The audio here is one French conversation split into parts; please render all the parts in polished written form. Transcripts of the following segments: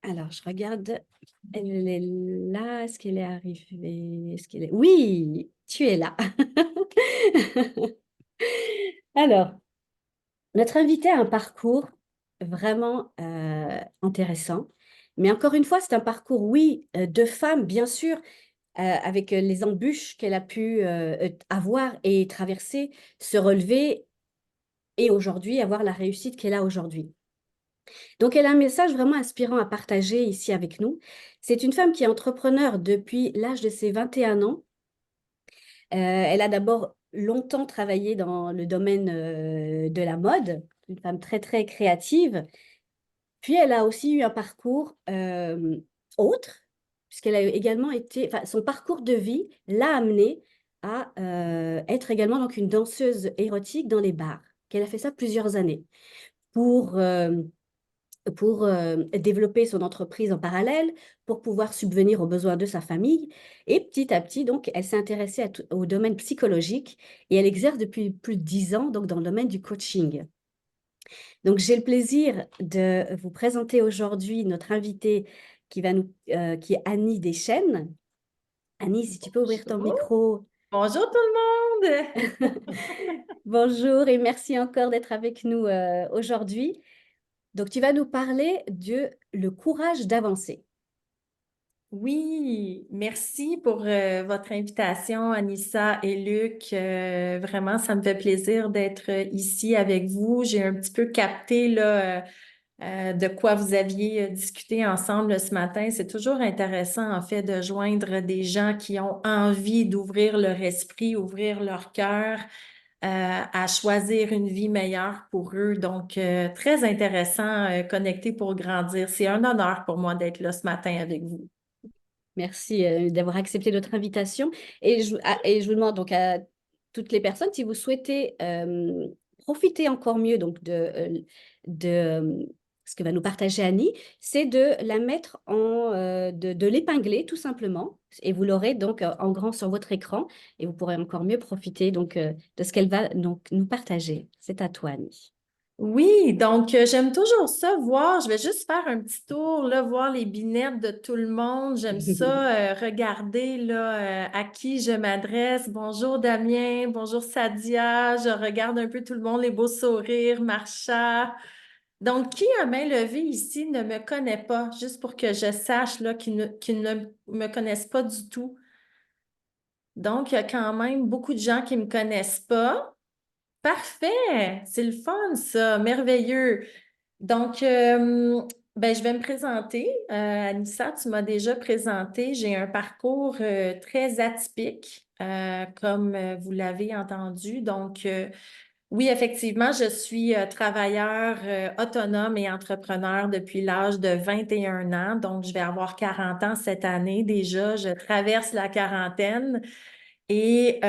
Alors, je regarde. Elle est là. Est-ce qu'elle est arrivée? Est-ce qu'elle est... Oui, tu es là. Alors, notre invité a un parcours vraiment intéressant. Mais encore une fois, c'est un parcours, oui, de femme, bien sûr, avec les embûches qu'elle a pu avoir et traverser, se relever et aujourd'hui avoir la réussite qu'elle a aujourd'hui. Donc, elle a un message vraiment inspirant à partager ici avec nous. C'est une femme qui est entrepreneur depuis l'âge de ses 21 ans. Elle a d'abord longtemps travaillé dans le domaine de la mode, une femme très, très créative. Puis, elle a aussi eu un parcours autre, puisqu'elle a également été, enfin, son parcours de vie l'a amenée à être également donc une danseuse érotique dans les bars, qu'elle a fait ça plusieurs années pour développer son entreprise en parallèle, pour pouvoir subvenir aux besoins de sa famille. Et petit à petit, donc, elle s'est intéressée au domaine psychologique et elle exerce depuis plus de 10 ans donc, dans le domaine du coaching. Donc, j'ai le plaisir de vous présenter aujourd'hui notre invitée qui est Annie Deschênes. Annie, si tu peux ouvrir ton Bonjour. micro. Bonjour tout le monde. Bonjour et merci encore d'être avec nous aujourd'hui. Donc, tu vas nous parler de le courage d'avancer. Oui, merci pour votre invitation, Anissa et Luc. Vraiment, ça me fait plaisir d'être ici avec vous. J'ai un petit peu capté là, de quoi vous aviez discuté ensemble ce matin. C'est toujours intéressant, en fait, de joindre des gens qui ont envie d'ouvrir leur esprit, ouvrir leur cœur, à choisir une vie meilleure pour eux. Donc, très intéressant, connecté pour grandir. C'est un honneur pour moi d'être là ce matin avec vous. Merci d'avoir accepté notre invitation. Et je vous demande donc à toutes les personnes, si vous souhaitez profiter encore mieux donc de ce que va nous partager Annie, c'est de la mettre de l'épingler tout simplement. Et vous l'aurez donc en grand sur votre écran et vous pourrez encore mieux profiter donc de ce qu'elle va donc nous partager. C'est à toi, Annie. Oui, donc j'aime toujours ça, voir. Je vais juste faire un petit tour, là, voir les binettes de tout le monde. J'aime ça, regarder là, à qui je m'adresse. Bonjour Damien, bonjour Sadia. Je regarde un peu tout le monde, les beaux sourires, Marcha. Donc, qui à main levée ici ne me connaît pas, juste pour que je sache là, qu'ils ne me connaissent pas du tout. Donc, il y a quand même beaucoup de gens qui ne me connaissent pas. Parfait, c'est le fun, ça, merveilleux. Donc, ben, je vais me présenter. Anissa, tu m'as déjà présenté. J'ai un parcours très atypique, comme vous l'avez entendu. Donc, oui, effectivement, je suis travailleur autonome et entrepreneur depuis l'âge de 21 ans. Donc, je vais avoir 40 ans cette année déjà. Je traverse la quarantaine. Et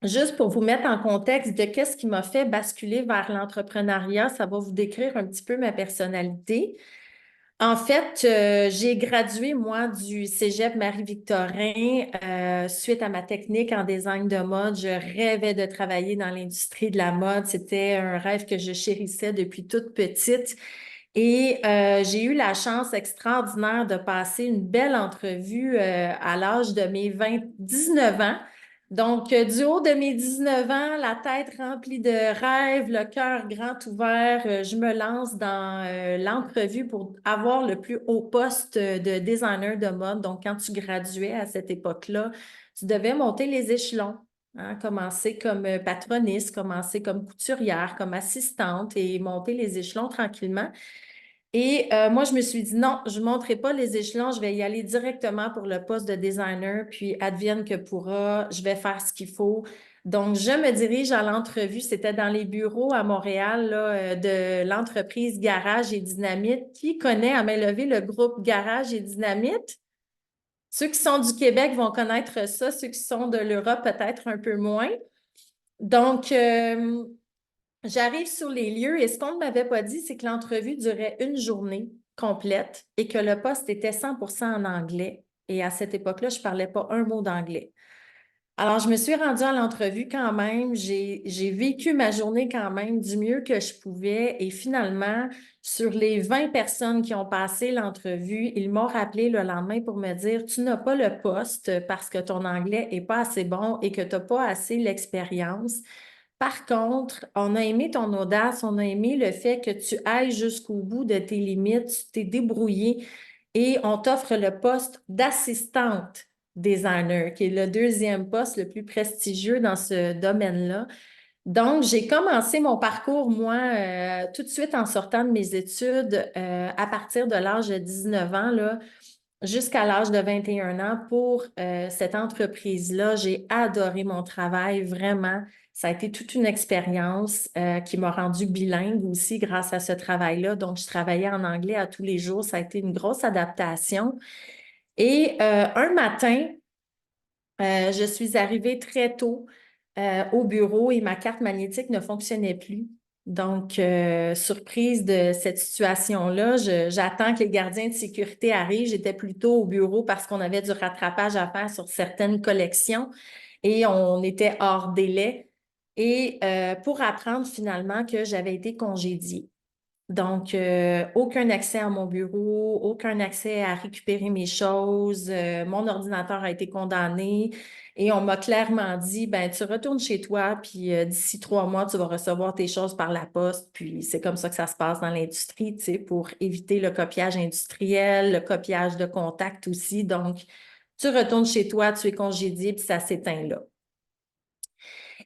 juste pour vous mettre en contexte de qu'est-ce qui m'a fait basculer vers l'entrepreneuriat, ça va vous décrire un petit peu ma personnalité. En fait, j'ai gradué, moi, du Cégep Marie-Victorin suite à ma technique en design de mode. Je rêvais de travailler dans l'industrie de la mode. C'était un rêve que je chérissais depuis toute petite. Et j'ai eu la chance extraordinaire de passer une belle entrevue à l'âge de mes 19 ans. Donc, du haut de mes 19 ans, la tête remplie de rêves, le cœur grand ouvert, je me lance dans l'entrevue pour avoir le plus haut poste de designer de mode. Donc, quand tu graduais à cette époque-là, tu devais monter les échelons, hein, commencer comme patroniste, commencer comme couturière, comme assistante et monter les échelons tranquillement. Et moi, je me suis dit, non, je ne monterai pas les échelons, je vais y aller directement pour le poste de designer, puis advienne que pourra, je vais faire ce qu'il faut. Donc, je me dirige à l'entrevue. C'était dans les bureaux à Montréal là, de l'entreprise Garage et Dynamite. Qui connaît à main levée le groupe Garage et Dynamite? Ceux qui sont du Québec vont connaître ça, ceux qui sont de l'Europe peut-être un peu moins. Donc, j'arrive sur les lieux et ce qu'on ne m'avait pas dit, c'est que l'entrevue durait une journée complète et que le poste était 100% en anglais. Et à cette époque-là, je ne parlais pas un mot d'anglais. Alors, je me suis rendue à l'entrevue quand même. J'ai vécu ma journée quand même du mieux que je pouvais. Et finalement, sur les 20 personnes qui ont passé l'entrevue, ils m'ont rappelé le lendemain pour me dire, tu n'as pas le poste parce que ton anglais est pas assez bon et que tu n'as pas assez l'expérience. Par contre, on a aimé ton audace, on a aimé le fait que tu ailles jusqu'au bout de tes limites, tu t'es débrouillé et on t'offre le poste d'assistante designer, qui est le deuxième poste le plus prestigieux dans ce domaine-là. Donc, j'ai commencé mon parcours, moi, tout de suite en sortant de mes études, à partir de l'âge de 19 ans, là, jusqu'à l'âge de 21 ans pour cette entreprise-là. J'ai adoré mon travail, vraiment. Ça a été toute une expérience qui m'a rendue bilingue aussi grâce à ce travail-là. Donc, je travaillais en anglais à tous les jours. Ça a été une grosse adaptation. Et un matin, je suis arrivée très tôt au bureau et ma carte magnétique ne fonctionnait plus. Donc, surprise de cette situation-là, j'attends que les gardiens de sécurité arrivent. J'étais plutôt au bureau parce qu'on avait du rattrapage à faire sur certaines collections et on était hors délai. Et pour apprendre finalement que j'avais été congédiée. Donc, aucun accès à mon bureau, aucun accès à récupérer mes choses. Mon ordinateur a été condamné et on m'a clairement dit, ben, tu retournes chez toi, puis d'ici 3 mois, tu vas recevoir tes choses par la poste. Puis c'est comme ça que ça se passe dans l'industrie, tu sais, pour éviter le copiage industriel, le copiage de contact aussi. Donc, tu retournes chez toi, tu es congédié, puis ça s'éteint là.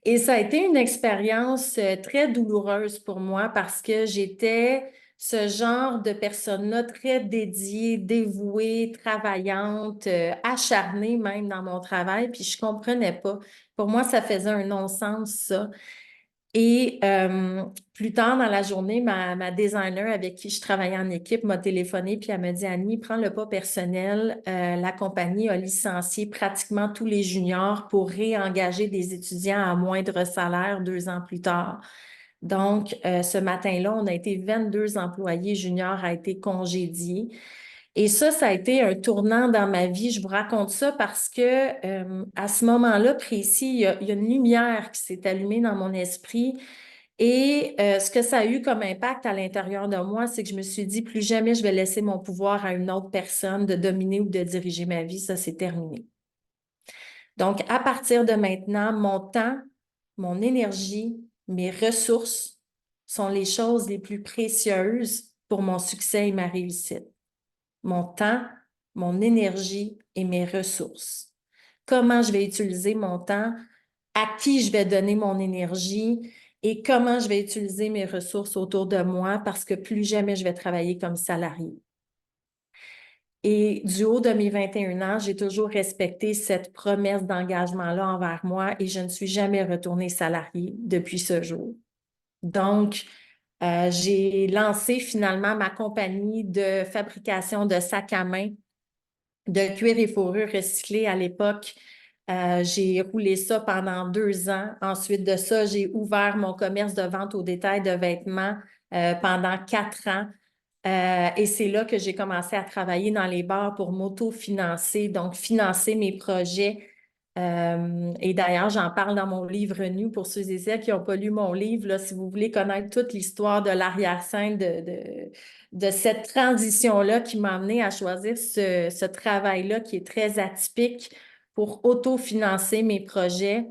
Et ça a été une expérience très douloureuse pour moi parce que j'étais ce genre de personne-là très dédiée, dévouée, travaillante, acharnée même dans mon travail, puis je comprenais pas. Pour moi, ça faisait un non-sens, ça. Et plus tard dans la journée, ma designer avec qui je travaillais en équipe m'a téléphoné puis elle m'a dit, Annie, prends le pas personnel. La compagnie a licencié pratiquement tous les juniors pour réengager des étudiants à moindre salaire 2 ans plus tard. Donc, ce matin-là, on a été 22 employés juniors à été congédiés. Et ça a été un tournant dans ma vie. Je vous raconte ça parce que à ce moment-là précis, il y a une lumière qui s'est allumée dans mon esprit. Et ce que ça a eu comme impact à l'intérieur de moi, c'est que je me suis dit, plus jamais je vais laisser mon pouvoir à une autre personne de dominer ou de diriger ma vie. Ça, c'est terminé. Donc, à partir de maintenant, mon temps, mon énergie, mes ressources sont les choses les plus précieuses pour mon succès et ma réussite. Mon temps, mon énergie et mes ressources. Comment je vais utiliser mon temps, à qui je vais donner mon énergie et comment je vais utiliser mes ressources autour de moi parce que plus jamais je vais travailler comme salarié. Et du haut de mes 21 ans, j'ai toujours respecté cette promesse d'engagement-là envers moi et je ne suis jamais retournée salariée depuis ce jour. Donc, j'ai lancé finalement ma compagnie de fabrication de sacs à main de cuir et fourrure recyclée à l'époque. J'ai roulé ça pendant 2 ans. Ensuite de ça, j'ai ouvert mon commerce de vente au détail de vêtements pendant 4 ans. Et c'est là que j'ai commencé à travailler dans les bars pour m'auto-financer, donc financer mes projets. Et d'ailleurs, j'en parle dans mon livre nu pour ceux et celles qui n'ont pas lu mon livre. Là, si vous voulez connaître toute l'histoire de l'arrière-scène de cette transition-là qui m'a amené à choisir ce travail-là qui est très atypique pour autofinancer mes projets.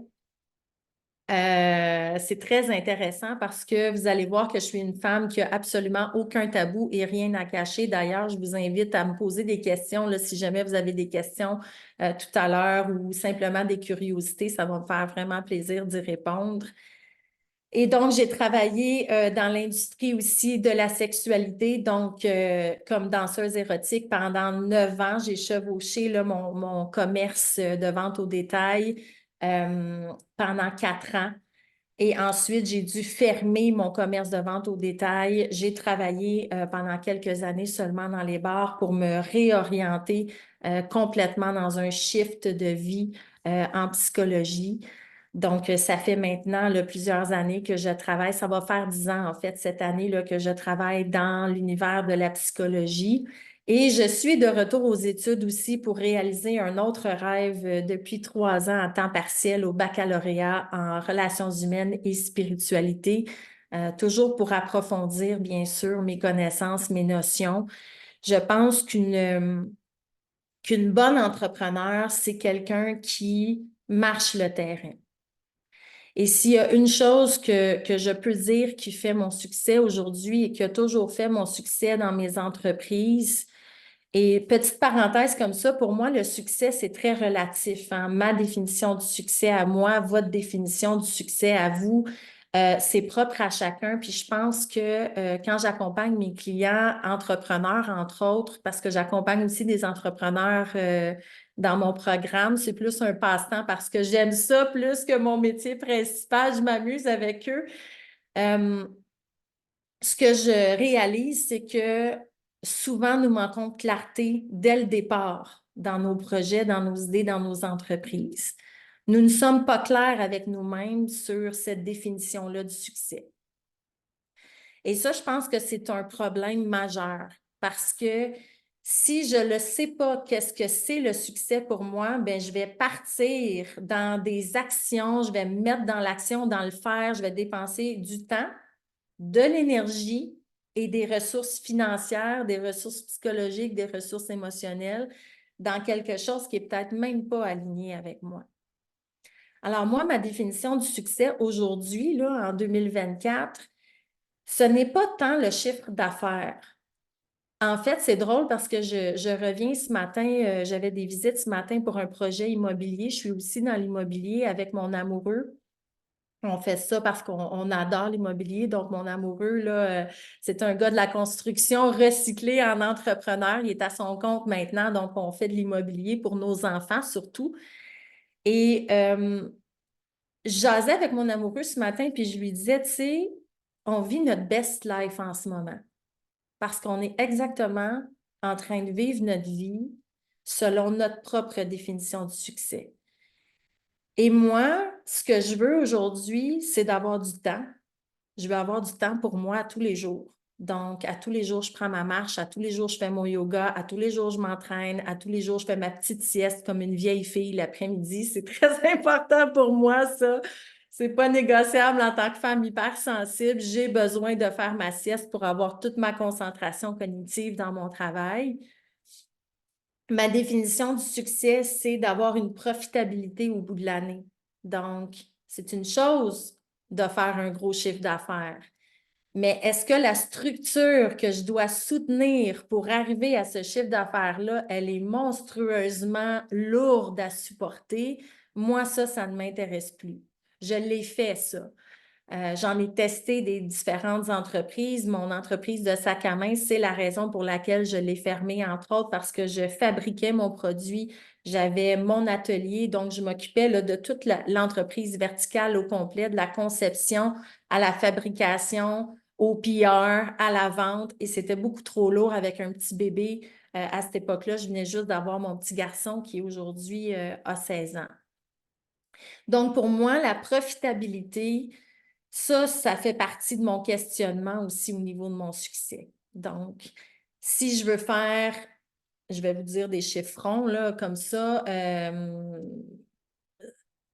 C'est très intéressant parce que vous allez voir que je suis une femme qui a absolument aucun tabou et rien à cacher. D'ailleurs, je vous invite à me poser des questions là, si jamais vous avez des questions tout à l'heure ou simplement des curiosités. Ça va me faire vraiment plaisir d'y répondre. Et donc, j'ai travaillé dans l'industrie aussi de la sexualité, donc comme danseuse érotique pendant 9 ans. J'ai chevauché là, mon commerce de vente au détail pendant 4 ans. Et ensuite, j'ai dû fermer mon commerce de vente au détail. J'ai travaillé pendant quelques années seulement dans les bars pour me réorienter complètement dans un shift de vie en psychologie. Donc, ça fait maintenant là, plusieurs années que je travaille. Ça va faire 10 ans, en fait, cette année là, que je travaille dans l'univers de la psychologie. Et je suis de retour aux études aussi pour réaliser un autre rêve depuis 3 ans à temps partiel au baccalauréat en relations humaines et spiritualité, toujours pour approfondir, bien sûr, mes connaissances, mes notions. Je pense qu'une bonne entrepreneur, c'est quelqu'un qui marche le terrain. Et s'il y a une chose que je peux dire qui fait mon succès aujourd'hui et qui a toujours fait mon succès dans mes entreprises, et petite parenthèse comme ça, pour moi, le succès, c'est très relatif, hein. Ma définition du succès à moi, votre définition du succès à vous, c'est propre à chacun. Puis je pense que quand j'accompagne mes clients entrepreneurs, entre autres, parce que j'accompagne aussi des entrepreneurs dans mon programme, c'est plus un passe-temps parce que j'aime ça plus que mon métier principal. Je m'amuse avec eux. Euh, Ce que je réalise, c'est que souvent, nous manquons de clarté dès le départ dans nos projets, dans nos idées, dans nos entreprises. Nous ne sommes pas clairs avec nous-mêmes sur cette définition-là du succès. Et ça, je pense que c'est un problème majeur parce que si je ne sais pas qu'est-ce que c'est le succès pour moi, ben, je vais partir dans des actions, je vais me mettre dans l'action, dans le faire, je vais dépenser du temps, de l'énergie et des ressources financières, des ressources psychologiques, des ressources émotionnelles dans quelque chose qui est peut-être même pas aligné avec moi. Alors moi, ma définition du succès aujourd'hui, là, en 2024, ce n'est pas tant le chiffre d'affaires. En fait, c'est drôle parce que je reviens ce matin, j'avais des visites ce matin pour un projet immobilier. Je suis aussi dans l'immobilier avec mon amoureux. On fait ça parce qu'on adore l'immobilier. Donc, mon amoureux, là, c'est un gars de la construction recyclé en entrepreneur. Il est à son compte maintenant, donc on fait de l'immobilier pour nos enfants surtout. Et je jasais avec mon amoureux ce matin, puis je lui disais, tu sais, on vit notre best life en ce moment parce qu'on est exactement en train de vivre notre vie selon notre propre définition du succès. Et moi, ce que je veux aujourd'hui, c'est d'avoir du temps. Je veux avoir du temps pour moi tous les jours. Donc, à tous les jours, je prends ma marche, à tous les jours, je fais mon yoga, à tous les jours, je m'entraîne, à tous les jours, je fais ma petite sieste comme une vieille fille l'après-midi. C'est très important pour moi, ça. C'est pas négociable en tant que femme hypersensible. J'ai besoin de faire ma sieste pour avoir toute ma concentration cognitive dans mon travail. Ma définition du succès, c'est d'avoir une profitabilité au bout de l'année. Donc, c'est une chose de faire un gros chiffre d'affaires. Mais est-ce que la structure que je dois soutenir pour arriver à ce chiffre d'affaires-là, elle est monstrueusement lourde à supporter? Moi, ça ne m'intéresse plus. Je l'ai fait, ça. J'en ai testé des différentes entreprises. Mon entreprise de sac à main, c'est la raison pour laquelle je l'ai fermée, entre autres, parce que je fabriquais mon produit. J'avais mon atelier, donc je m'occupais là, de toute l'entreprise verticale au complet, de la conception à la fabrication, au PR, à la vente, et c'était beaucoup trop lourd avec un petit bébé. À cette époque-là, je venais juste d'avoir mon petit garçon qui aujourd'hui a 16 ans. Donc, pour moi, la profitabilité, ça fait partie de mon questionnement aussi au niveau de mon succès. Donc, si je veux faire, je vais vous dire des chiffrons là, comme ça,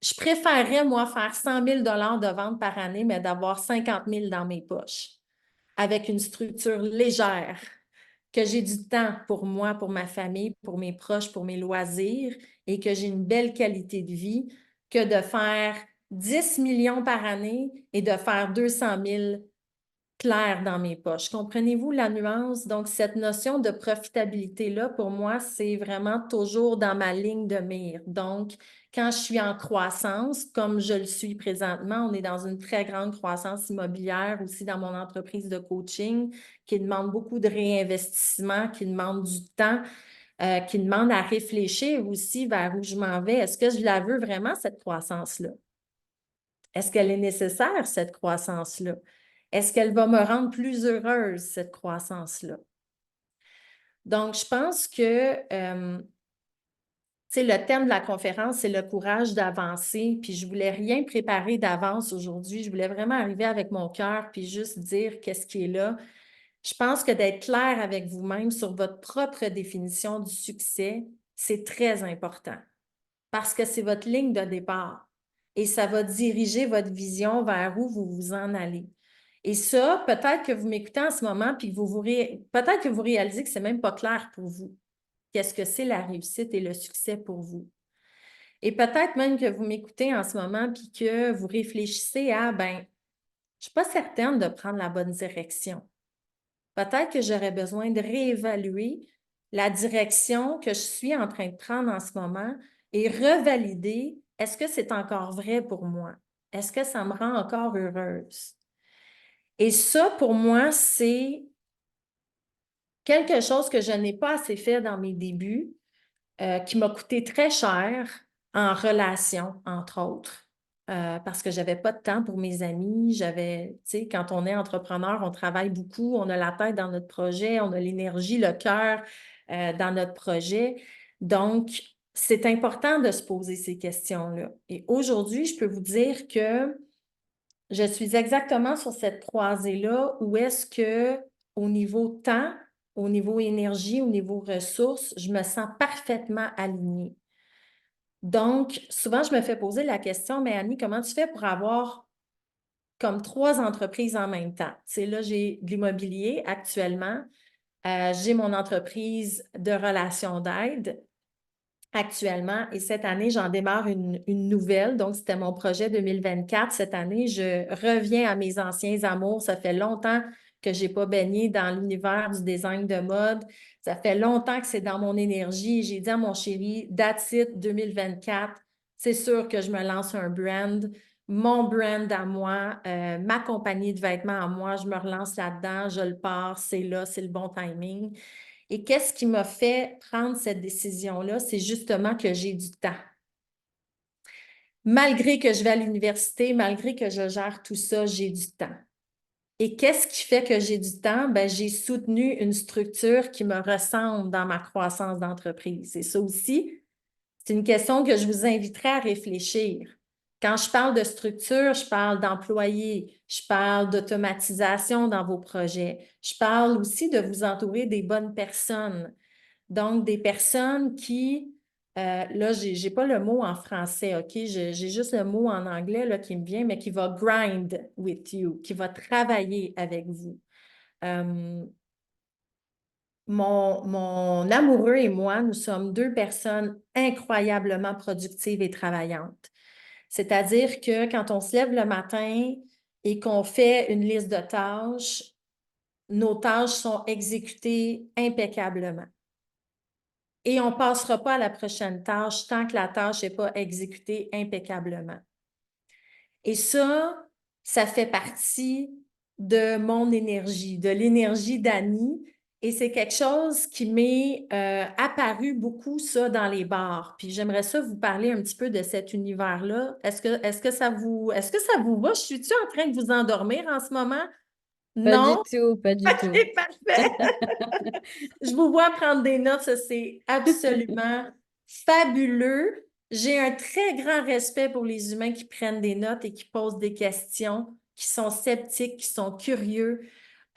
je préférerais, moi, faire 100 000 de vente par année, mais d'avoir 50 000 dans mes poches, avec une structure légère, que j'ai du temps pour moi, pour ma famille, pour mes proches, pour mes loisirs, et que j'ai une belle qualité de vie, que de faire 10 millions par année et de faire 200 000 clair dans mes poches. Comprenez-vous la nuance? Donc, cette notion de profitabilité-là, pour moi, c'est vraiment toujours dans ma ligne de mire. Donc, quand je suis en croissance, comme je le suis présentement, on est dans une très grande croissance immobilière aussi dans mon entreprise de coaching qui demande beaucoup de réinvestissement, qui demande du temps, qui demande à réfléchir aussi vers où je m'en vais. Est-ce que je la veux vraiment, cette croissance-là? Est-ce qu'elle est nécessaire, cette croissance-là? Est-ce qu'elle va me rendre plus heureuse, cette croissance-là? Donc, je pense que le thème de la conférence, c'est le courage d'avancer. Puis je ne voulais rien préparer d'avance aujourd'hui. Je voulais vraiment arriver avec mon cœur puis juste dire qu'est-ce qui est là. Je pense que d'être clair avec vous-même sur votre propre définition du succès, c'est très important parce que c'est votre ligne de départ et ça va diriger votre vision vers où vous vous en allez. Et ça, peut-être que vous m'écoutez en ce moment puis que peut-être que vous réalisez que c'est même pas clair pour vous. Qu'est-ce que c'est la réussite et le succès pour vous? Et peut-être même que vous m'écoutez en ce moment puis que vous réfléchissez à, ben, je suis pas certaine de prendre la bonne direction. Peut-être que j'aurais besoin de réévaluer la direction que je suis en train de prendre en ce moment et revalider, est-ce que c'est encore vrai pour moi? Est-ce que ça me rend encore heureuse? Et ça, pour moi, c'est quelque chose que je n'ai pas assez fait dans mes débuts, qui m'a coûté très cher en relation, entre autres. Parce que j'avais pas de temps pour mes amis. Tu sais, quand on est entrepreneur, on travaille beaucoup, on a la tête dans notre projet, on a l'énergie, le cœur dans notre projet. Donc, c'est important de se poser ces questions-là. Et aujourd'hui, je peux vous dire que je suis exactement sur cette croisée-là où est-ce que, au niveau temps, au niveau énergie, au niveau ressources, je me sens parfaitement alignée. Donc, souvent, je me fais poser la question, mais Annie, comment tu fais pour avoir comme 3 entreprises en même temps? Tu sais, là, j'ai de l'immobilier actuellement, j'ai mon entreprise de relations d'aide actuellement et cette année, j'en démarre une nouvelle. Donc, c'était mon projet 2024. Cette année, je reviens à mes anciens amours. Ça fait longtemps que je n'ai pas baigné dans l'univers du design de mode. Ça fait longtemps que c'est dans mon énergie. J'ai dit à mon chéri, that's it 2024. C'est sûr que je me lance un brand, mon brand à moi, ma compagnie de vêtements à moi. Je me relance là-dedans, je le pars, c'est là, c'est le bon timing. Et qu'est-ce qui m'a fait prendre cette décision-là? C'est justement que j'ai du temps. Malgré que je vais à l'université, malgré que je gère tout ça, j'ai du temps. Et qu'est-ce qui fait que j'ai du temps? Ben, j'ai soutenu une structure qui me ressemble dans ma croissance d'entreprise. Et ça aussi, c'est une question que je vous inviterai à réfléchir. Quand je parle de structure, je parle d'employés, je parle d'automatisation dans vos projets, je parle aussi de vous entourer des bonnes personnes. Donc, des personnes qui, là, je n'ai pas le mot en français, OK? J'ai juste le mot en anglais là, qui me vient, mais qui va grind with you, qui va travailler avec vous. Mon amoureux et moi, nous sommes 2 personnes incroyablement productives et travaillantes. C'est-à-dire que quand on se lève le matin et qu'on fait une liste de tâches, nos tâches sont exécutées impeccablement. Et on ne passera pas à la prochaine tâche tant que la tâche n'est pas exécutée impeccablement. Et ça fait partie de mon énergie, de l'énergie d'Annie. Et c'est quelque chose qui m'est apparu beaucoup, ça, dans les bars. Puis j'aimerais ça vous parler un petit peu de cet univers-là. Est-ce que ça vous va? Je suis-tu en train de vous endormir en ce moment? Pas du Non? tout, pas du tout. OK, parfait. Je vous vois prendre des notes, ça c'est absolument fabuleux. J'ai un très grand respect pour les humains qui prennent des notes et qui posent des questions, qui sont sceptiques, qui sont curieux.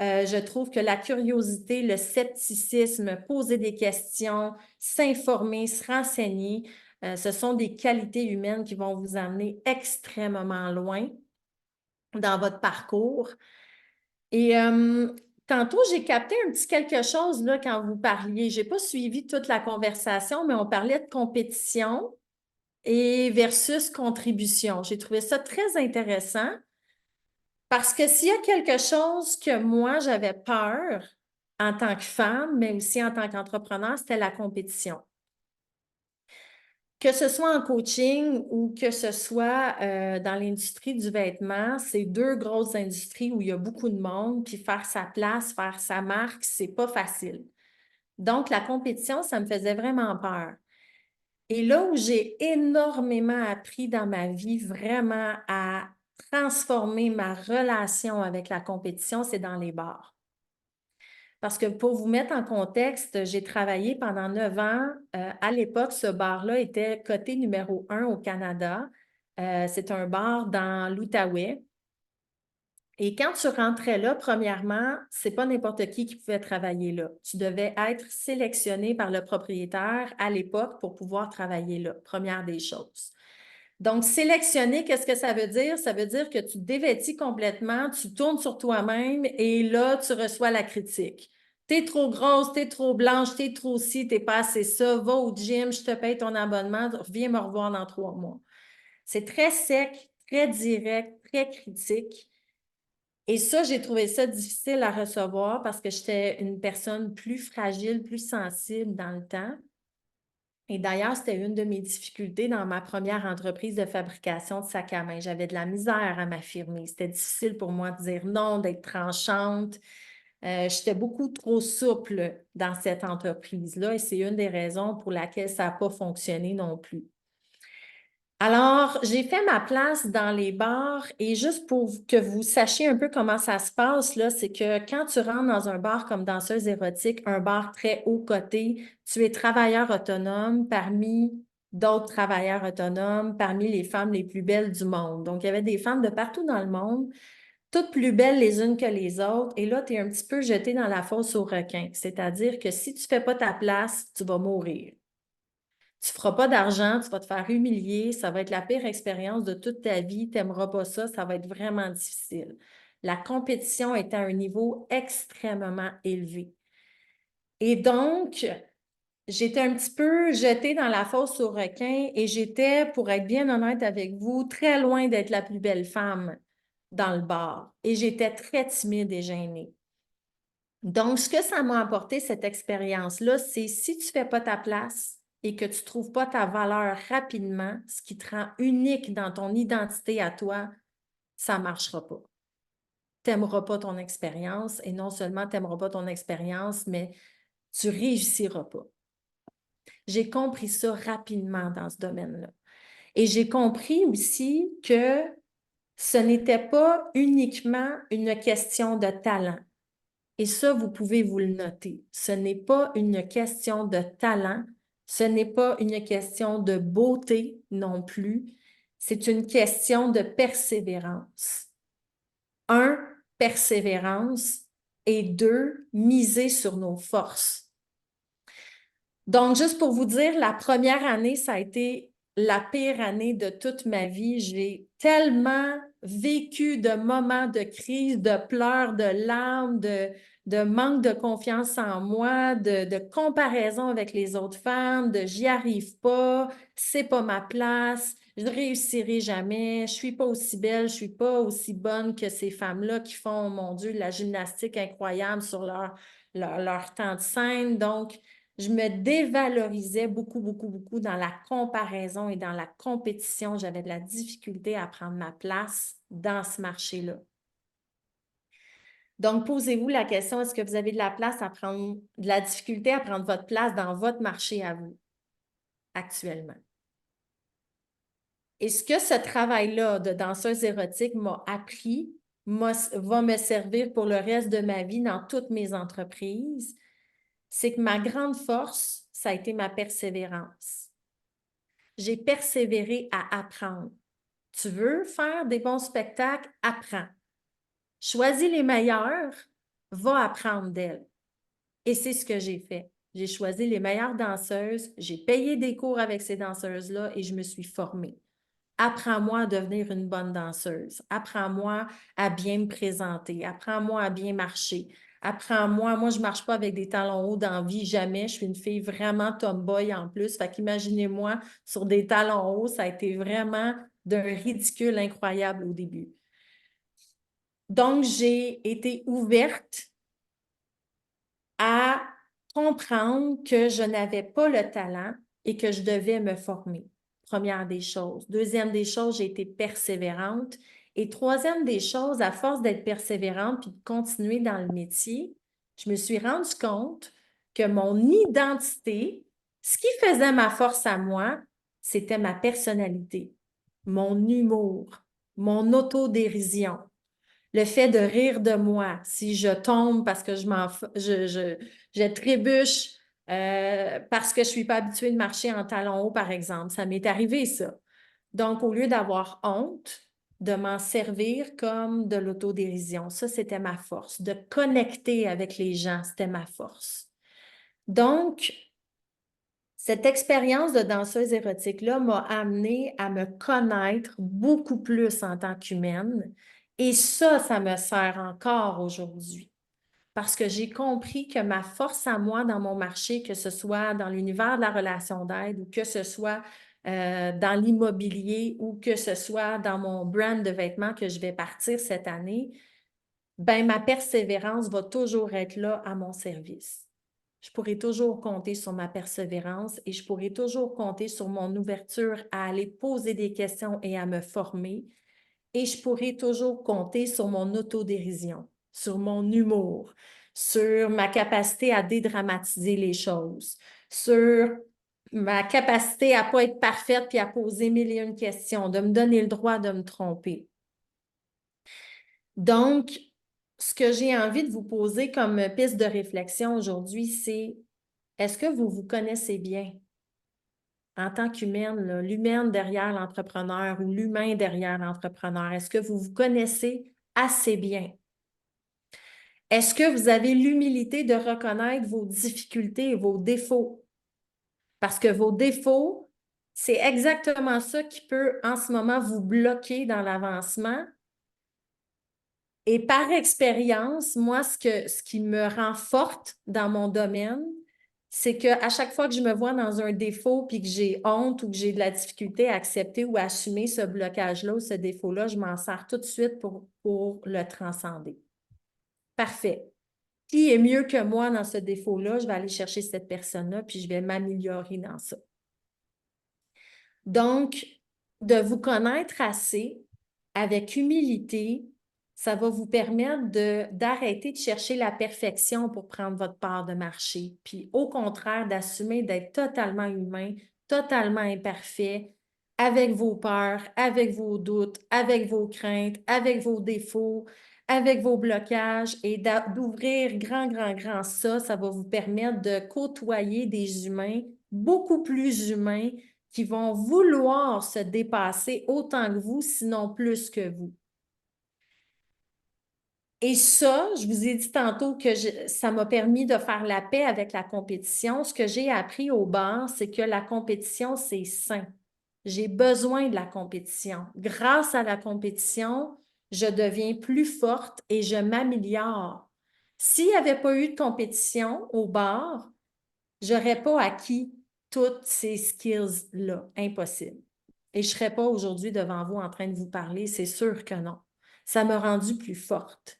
Je trouve que la curiosité, le scepticisme, poser des questions, s'informer, se renseigner, ce sont des qualités humaines qui vont vous amener extrêmement loin dans votre parcours. Et tantôt, j'ai capté un petit quelque chose là, quand vous parliez. Je n'ai pas suivi toute la conversation, mais on parlait de compétition et versus contribution. J'ai trouvé ça très intéressant parce que s'il y a quelque chose que moi, j'avais peur en tant que femme, mais aussi en tant qu'entrepreneur, c'était la compétition. Que ce soit en coaching ou que ce soit dans l'industrie du vêtement, c'est 2 grosses industries où il y a beaucoup de monde, puis faire sa place, faire sa marque, c'est pas facile. Donc, la compétition, ça me faisait vraiment peur. Et là où j'ai énormément appris dans ma vie, vraiment à transformer ma relation avec la compétition, c'est dans les bars. Parce que pour vous mettre en contexte, j'ai travaillé pendant 9 ans. À l'époque, ce bar-là était coté numéro 1 au Canada. C'est un bar dans l'Outaouais. Et quand tu rentrais là, premièrement, c'est pas n'importe qui pouvait travailler là. Tu devais être sélectionné par le propriétaire à l'époque pour pouvoir travailler là, première des choses. Donc, sélectionner, qu'est-ce que ça veut dire? Ça veut dire que tu te dévêtis complètement, tu tournes sur toi-même et là, tu reçois la critique. T'es trop grosse, t'es trop blanche, t'es trop ci, t'es pas assez ça, va au gym, je te paye ton abonnement, viens me revoir dans 3 mois. C'est très sec, très direct, très critique. Et ça, j'ai trouvé ça difficile à recevoir parce que j'étais une personne plus fragile, plus sensible dans le temps. Et d'ailleurs, c'était une de mes difficultés dans ma première entreprise de fabrication de sacs à main. J'avais de la misère à m'affirmer. C'était difficile pour moi de dire non, d'être tranchante. J'étais beaucoup trop souple dans cette entreprise-là et c'est une des raisons pour laquelle ça n'a pas fonctionné non plus. Alors, j'ai fait ma place dans les bars et juste pour que vous sachiez un peu comment ça se passe, là, c'est que quand tu rentres dans un bar comme danseuse érotique, un bar très haut coté, tu es travailleur autonome parmi d'autres travailleurs autonomes, parmi les femmes les plus belles du monde. Donc, il y avait des femmes de partout dans le monde, toutes plus belles les unes que les autres. Et là, tu es un petit peu jeté dans la fosse aux requins. C'est-à-dire que si tu ne fais pas ta place, tu vas mourir. Tu ne feras pas d'argent, tu vas te faire humilier, ça va être la pire expérience de toute ta vie, tu n'aimeras pas ça, ça va être vraiment difficile. La compétition est à un niveau extrêmement élevé. Et donc, j'étais un petit peu jetée dans la fosse aux requins et j'étais, pour être bien honnête avec vous, très loin d'être la plus belle femme dans le bar. Et j'étais très timide et gênée. Donc, ce que ça m'a apporté, cette expérience-là, c'est si tu ne fais pas ta place et que tu ne trouves pas ta valeur rapidement, ce qui te rend unique dans ton identité à toi, ça ne marchera pas. Tu n'aimeras pas ton expérience et non seulement tu n'aimeras pas ton expérience, mais tu ne réussiras pas. J'ai compris ça rapidement dans ce domaine-là. Et j'ai compris aussi que ce n'était pas uniquement une question de talent. Et ça, vous pouvez vous le noter. Ce n'est pas une question de talent, ce n'est pas une question de beauté non plus, c'est une question de persévérance. Un, persévérance et deux, miser sur nos forces. Donc, juste pour vous dire, la première année, ça a été la pire année de toute ma vie. J'ai tellement vécu de moments de crise, de pleurs, de larmes, de manque de confiance en moi, de comparaison avec les autres femmes, de j'y arrive pas, c'est pas ma place, je ne réussirai jamais, je suis pas aussi belle, je suis pas aussi bonne que ces femmes-là qui font, mon Dieu, de la gymnastique incroyable sur leur temps de scène. Donc, je me dévalorisais beaucoup, beaucoup, beaucoup dans la comparaison et dans la compétition. J'avais de la difficulté à prendre ma place dans ce marché-là. Donc, posez-vous la question, est-ce que vous avez de la place à prendre, de la difficulté à prendre votre place dans votre marché à vous actuellement? Et ce que ce travail-là de danseuse érotique m'a appris va me servir pour le reste de ma vie dans toutes mes entreprises, c'est que ma grande force, ça a été ma persévérance. J'ai persévéré à apprendre. Tu veux faire des bons spectacles? Apprends. Choisis les meilleurs, va apprendre d'elles. Et c'est ce que j'ai fait. J'ai choisi les meilleures danseuses, j'ai payé des cours avec ces danseuses-là et je me suis formée. Apprends-moi à devenir une bonne danseuse. Apprends-moi à bien me présenter. Apprends-moi à bien marcher. Apprends-moi. Moi, je ne marche pas avec des talons hauts dans la vie, jamais. Je suis une fille vraiment tomboy en plus. Fait qu'imaginez-moi sur des talons hauts, ça a été vraiment d'un ridicule incroyable au début. Donc, j'ai été ouverte à comprendre que je n'avais pas le talent et que je devais me former. Première des choses. Deuxième des choses, j'ai été persévérante. Et troisième des choses, à force d'être persévérante puis de continuer dans le métier, je me suis rendu compte que mon identité, ce qui faisait ma force à moi, c'était ma personnalité, mon humour, mon autodérision, le fait de rire de moi, si je tombe parce que je trébuche parce que je ne suis pas habituée de marcher en talons hauts, par exemple. Ça m'est arrivé, ça. Donc, au lieu d'avoir honte, de m'en servir comme de l'autodérision. Ça, c'était ma force. De connecter avec les gens, c'était ma force. Donc, cette expérience de danseuse érotique-là m'a amenée à me connaître beaucoup plus en tant qu'humaine. Et ça me sert encore aujourd'hui. Parce que j'ai compris que ma force à moi dans mon marché, que ce soit dans l'univers de la relation d'aide ou que ce soit dans l'immobilier ou que ce soit dans mon brand de vêtements que je vais partir cette année, ben ma persévérance va toujours être là à mon service. Je pourrai toujours compter sur ma persévérance et je pourrai toujours compter sur mon ouverture à aller poser des questions et à me former. Et je pourrai toujours compter sur mon autodérision, sur mon humour, sur ma capacité à dédramatiser les choses, sur ma capacité à ne pas être parfaite puis à poser mille et une questions, de me donner le droit de me tromper. Donc, ce que j'ai envie de vous poser comme piste de réflexion aujourd'hui, c'est est-ce que vous vous connaissez bien en tant qu'humaine, l'humaine derrière l'entrepreneur ou l'humain derrière l'entrepreneur? Est-ce que vous vous connaissez assez bien? Est-ce que vous avez l'humilité de reconnaître vos difficultés et vos défauts? Parce que vos défauts, c'est exactement ça qui peut en ce moment vous bloquer dans l'avancement. Et par expérience, moi, ce qui me rend forte dans mon domaine, c'est qu'à chaque fois que je me vois dans un défaut puis que j'ai honte ou que j'ai de la difficulté à accepter ou à assumer ce blocage-là ou ce défaut-là, je m'en sers tout de suite pour le transcender. Parfait. Qui est mieux que moi dans ce défaut-là? Je vais aller chercher cette personne-là puis je vais m'améliorer dans ça. Donc, de vous connaître assez avec humilité, ça va vous permettre d'arrêter de chercher la perfection pour prendre votre part de marché. Puis au contraire, d'assumer d'être totalement humain, totalement imparfait, avec vos peurs, avec vos doutes, avec vos craintes, avec vos défauts, avec vos blocages et d'ouvrir grand, grand, grand ça, ça va vous permettre de côtoyer des humains beaucoup plus humains qui vont vouloir se dépasser autant que vous, sinon plus que vous. Et ça, je vous ai dit tantôt que ça m'a permis de faire la paix avec la compétition. Ce que j'ai appris au bar, c'est que la compétition, c'est sain. J'ai besoin de la compétition. Grâce à la compétition, je deviens plus forte et je m'améliore. S'il n'y avait pas eu de compétition au bar, je n'aurais pas acquis toutes ces skills-là. Impossible. Et je ne serais pas aujourd'hui devant vous en train de vous parler, c'est sûr que non. Ça m'a rendue plus forte.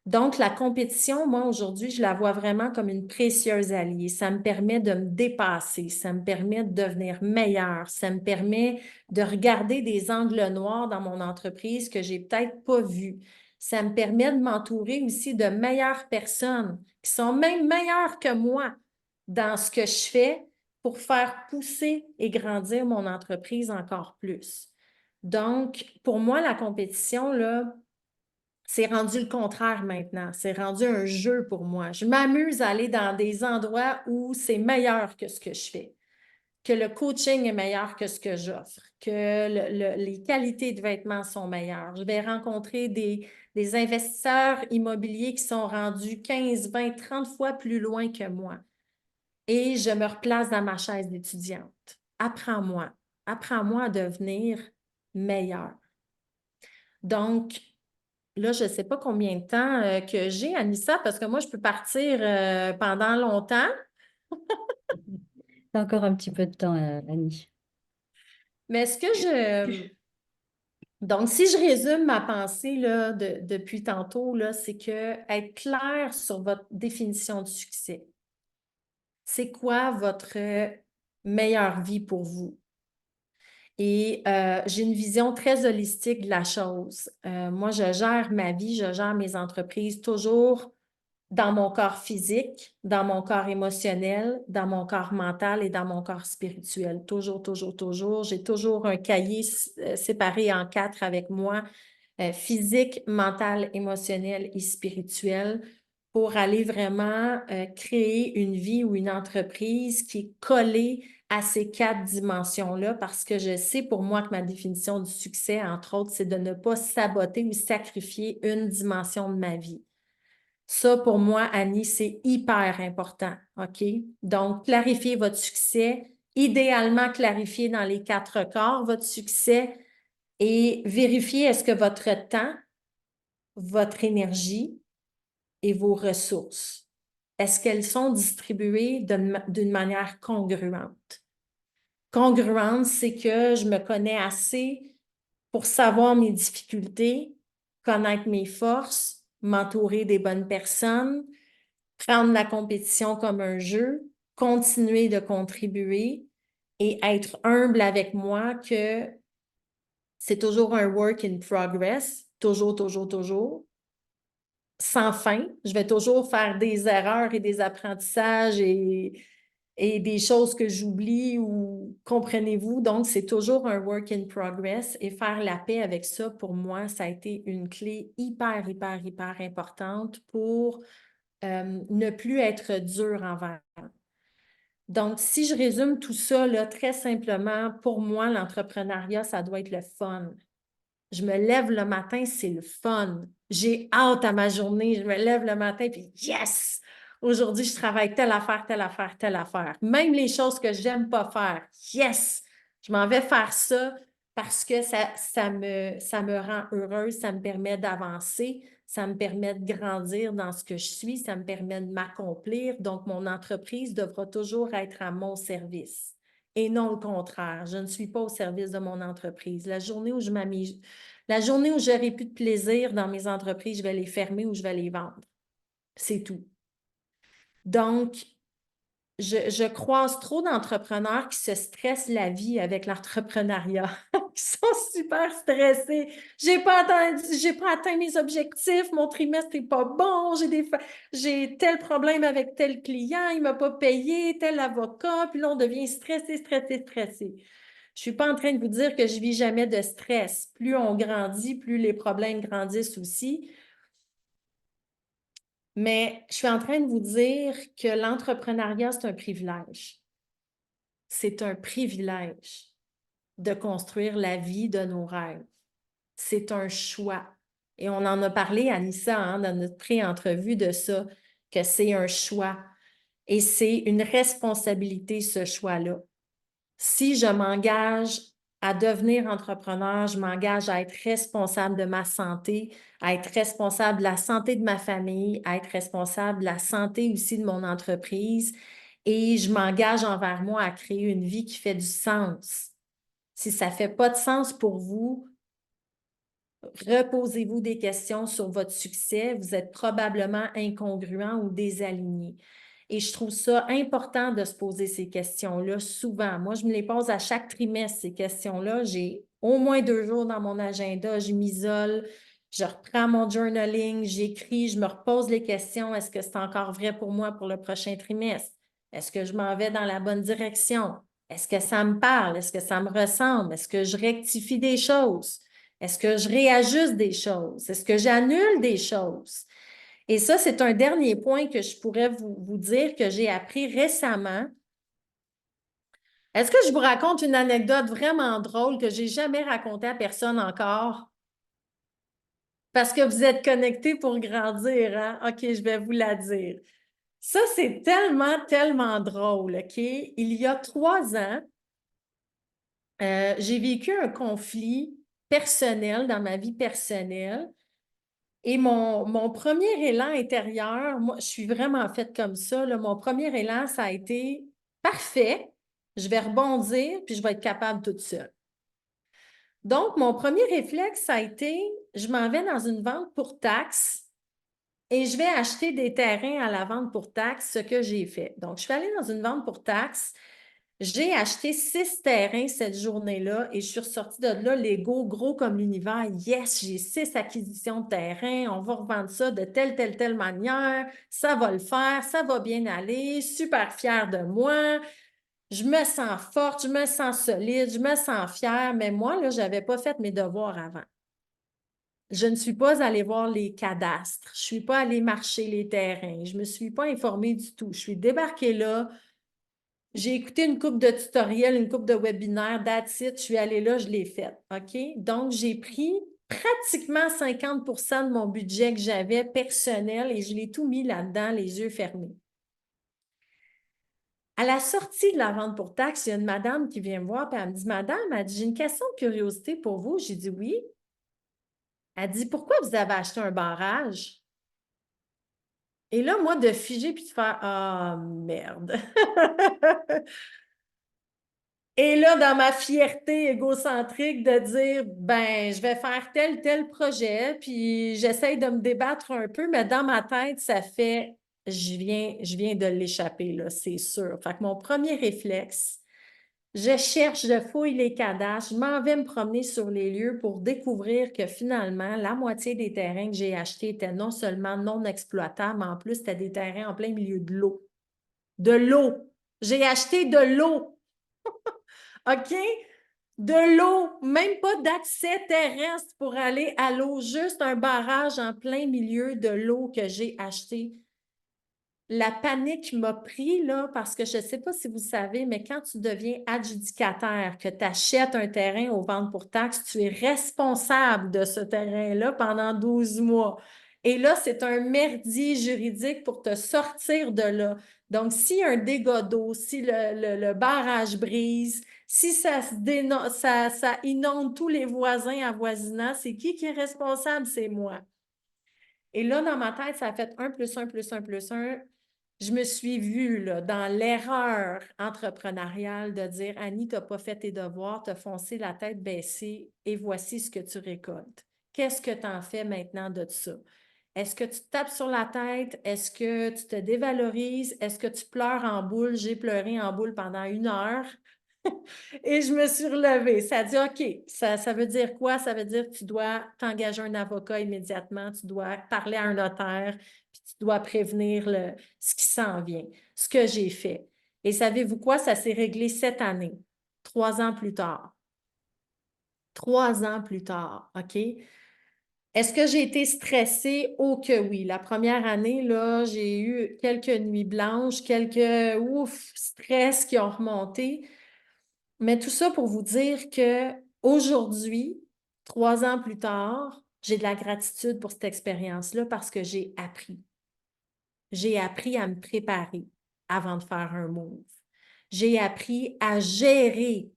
Donc, la compétition, moi, aujourd'hui, je la vois vraiment comme une précieuse alliée. Ça me permet de me dépasser, ça me permet de devenir meilleure, ça me permet de regarder des angles noirs dans mon entreprise que j'ai peut-être pas vus. Ça me permet de m'entourer aussi de meilleures personnes qui sont même meilleures que moi dans ce que je fais pour faire pousser et grandir mon entreprise encore plus. Donc, pour moi, la compétition, là, c'est rendu le contraire maintenant. C'est rendu un jeu pour moi. Je m'amuse à aller dans des endroits où c'est meilleur que ce que je fais, que le coaching est meilleur que ce que j'offre, que les qualités de vêtements sont meilleures. Je vais rencontrer des investisseurs immobiliers qui sont rendus 15, 20, 30 fois plus loin que moi. Et je me replace dans ma chaise d'étudiante. Apprends-moi. Apprends-moi à devenir meilleur. Donc, là, je ne sais pas combien de temps que j'ai, Anissa, parce que moi, je peux partir pendant longtemps. T'as encore un petit peu de temps, Annie. Mais est-ce que je... Donc, si je résume ma pensée là, depuis tantôt, là, c'est que être clair sur votre définition de succès. C'est quoi votre meilleure vie pour vous? Et j'ai une vision très holistique de la chose. Moi, je gère ma vie, je gère mes entreprises toujours dans mon corps physique, dans mon corps émotionnel, dans mon corps mental et dans mon corps spirituel. Toujours, toujours, toujours. J'ai toujours un cahier séparé en 4 avec moi, physique, mental, émotionnel et spirituel, pour aller vraiment créer une vie ou une entreprise qui est collée à ces 4 dimensions-là parce que je sais pour moi que ma définition du succès, entre autres, c'est de ne pas saboter ou sacrifier une dimension de ma vie. Ça, pour moi, Annie, c'est hyper important, OK? Donc, clarifiez votre succès, idéalement clarifier dans les 4 corps votre succès et vérifiez est-ce que votre temps, votre énergie et vos ressources, est-ce qu'elles sont distribuées d'une manière congruente? Congruente, c'est que je me connais assez pour savoir mes difficultés, connaître mes forces, m'entourer des bonnes personnes, prendre la compétition comme un jeu, continuer de contribuer et être humble avec moi que c'est toujours un work in progress, toujours, toujours, toujours, sans fin. Je vais toujours faire des erreurs et des apprentissages et des choses que j'oublie ou comprenez-vous. Donc, c'est toujours un work in progress et faire la paix avec ça, pour moi, ça a été une clé hyper, hyper, hyper importante pour ne plus être dur envers. Donc, si je résume tout ça, là, très simplement, pour moi, l'entrepreneuriat, ça doit être le fun. Je me lève le matin, c'est le fun. J'ai hâte à ma journée. Je me lève le matin, puis yes! Aujourd'hui, je travaille telle affaire, telle affaire, telle affaire. Même les choses que j'aime pas faire. Yes! Je m'en vais faire ça parce que ça me rend heureuse, ça me permet d'avancer, ça me permet de grandir dans ce que je suis, ça me permet de m'accomplir. Donc, mon entreprise devra toujours être à mon service et non le contraire. Je ne suis pas au service de mon entreprise. La journée où j'aurai plus de plaisir dans mes entreprises, je vais les fermer ou je vais les vendre. C'est tout. Donc, je croise trop d'entrepreneurs qui se stressent la vie avec l'entrepreneuriat, qui sont super stressés. J'ai pas atteint mes objectifs, mon trimestre n'est pas bon, j'ai tel problème avec tel client, il ne m'a pas payé, tel avocat, puis là, on devient stressé, stressé, stressé. Je ne suis pas en train de vous dire que je vis jamais de stress. Plus on grandit, plus les problèmes grandissent aussi. Mais je suis en train de vous dire que l'entrepreneuriat, c'est un privilège. C'est un privilège de construire la vie de nos rêves. C'est un choix. Et on en a parlé, Anissa, hein, dans notre pré-entrevue de ça, que c'est un choix. Et c'est une responsabilité, ce choix-là. Si je m'engage à devenir entrepreneur, je m'engage à être responsable de ma santé, à être responsable de la santé de ma famille, à être responsable de la santé aussi de mon entreprise et je m'engage envers moi à créer une vie qui fait du sens. Si ça ne fait pas de sens pour vous, reposez-vous des questions sur votre succès. Vous êtes probablement incongruent ou désaligné. Et je trouve ça important de se poser ces questions-là souvent. Moi, je me les pose à chaque trimestre, ces questions-là. J'ai au moins 2 jours dans mon agenda, je m'isole, je reprends mon journaling, j'écris, je me repose les questions. Est-ce que c'est encore vrai pour moi pour le prochain trimestre? Est-ce que je m'en vais dans la bonne direction? Est-ce que ça me parle? Est-ce que ça me ressemble? Est-ce que je rectifie des choses? Est-ce que je réajuste des choses? Est-ce que j'annule des choses? Et ça, c'est un dernier point que je pourrais vous dire que j'ai appris récemment. Est-ce que je vous raconte une anecdote vraiment drôle que je n'ai jamais racontée à personne encore? Parce que vous êtes connectés pour grandir, hein? OK, je vais vous la dire. Ça, c'est tellement, tellement drôle, OK? Il y a 3 ans, j'ai vécu un conflit personnel dans ma vie personnelle. Et mon premier élan intérieur, moi, je suis vraiment faite comme ça, là, mon premier élan, ça a été parfait, je vais rebondir, puis je vais être capable toute seule. Donc, mon premier réflexe, ça a été, je m'en vais dans une vente pour taxes et je vais acheter des terrains à la vente pour taxes, ce que j'ai fait. Donc, je suis allée dans une vente pour taxes. J'ai acheté 6 terrains cette journée-là et je suis ressortie de là, Lego, gros comme l'univers. Yes, j'ai 6 acquisitions de terrains. On va revendre ça de telle, telle, telle manière. Ça va le faire, ça va bien aller. Super fière de moi. Je me sens forte, je me sens solide, je me sens fière. Mais moi, là, je n'avais pas fait mes devoirs avant. Je ne suis pas allée voir les cadastres. Je ne suis pas allée marcher les terrains. Je ne me suis pas informée du tout. Je suis débarquée là. J'ai écouté une couple de tutoriels, une couple de webinaires, that's it, je suis allée là, je l'ai fait, OK? Donc, j'ai pris pratiquement 50 de mon budget que j'avais personnel et je l'ai tout mis là-dedans, les yeux fermés. À la sortie de la vente pour taxe, il y a une madame qui vient me voir et elle me dit, Madame, elle dit, j'ai une question de curiosité pour vous. J'ai dit oui. Elle dit, pourquoi vous avez acheté un barrage? Et là, moi, de figer puis de faire, ah, merde. Et là, dans ma fierté égocentrique de dire, ben, je vais faire tel projet, puis j'essaye de me débattre un peu, mais dans ma tête, ça fait, je viens de l'échapper, là, c'est sûr. Fait que mon premier réflexe, je cherche, je fouille les cadastres, je m'en vais me promener sur les lieux pour découvrir que finalement, la moitié des terrains que j'ai achetés étaient non seulement non exploitables, mais en plus, c'était des terrains en plein milieu de l'eau. De l'eau. J'ai acheté de l'eau. OK? De l'eau, même pas d'accès terrestre pour aller à l'eau, juste un barrage en plein milieu de l'eau que j'ai acheté. La panique m'a pris, là, parce que je ne sais pas si vous savez, mais quand tu deviens adjudicataire, que tu achètes un terrain aux ventes pour taxes, tu es responsable de ce terrain-là pendant 12 mois. Et là, c'est un merdier juridique pour te sortir de là. Donc, si un dégât d'eau, si le barrage brise, si ça inonde tous les voisins avoisinants, c'est qui est responsable? C'est moi. Et là, dans ma tête, ça a fait 1 plus 1 plus 1 plus 1. Je me suis vue là, dans l'erreur entrepreneuriale de dire Annie, tu n'as pas fait tes devoirs, tu as foncé la tête baissée et voici ce que tu récoltes. Qu'est-ce que tu en fais maintenant de ça? Est-ce que tu te tapes sur la tête? Est-ce que tu te dévalorises? Est-ce que tu pleures en boule? J'ai pleuré en boule pendant 1 heure. Et je me suis relevée. Ça dit, OK, ça veut dire quoi? Ça veut dire que tu dois t'engager un avocat immédiatement, tu dois parler à un notaire, puis tu dois prévenir ce qui s'en vient. Ce que j'ai fait. Et savez-vous quoi? Ça s'est réglé cette année, 3 ans plus tard. 3 ans plus tard, OK? Est-ce que j'ai été stressée? Oh que oui. La première année, là, j'ai eu quelques nuits blanches, quelques stress qui ont remonté. Mais tout ça pour vous dire que aujourd'hui, 3 ans plus tard, j'ai de la gratitude pour cette expérience-là parce que j'ai appris. J'ai appris à me préparer avant de faire un move. J'ai appris à gérer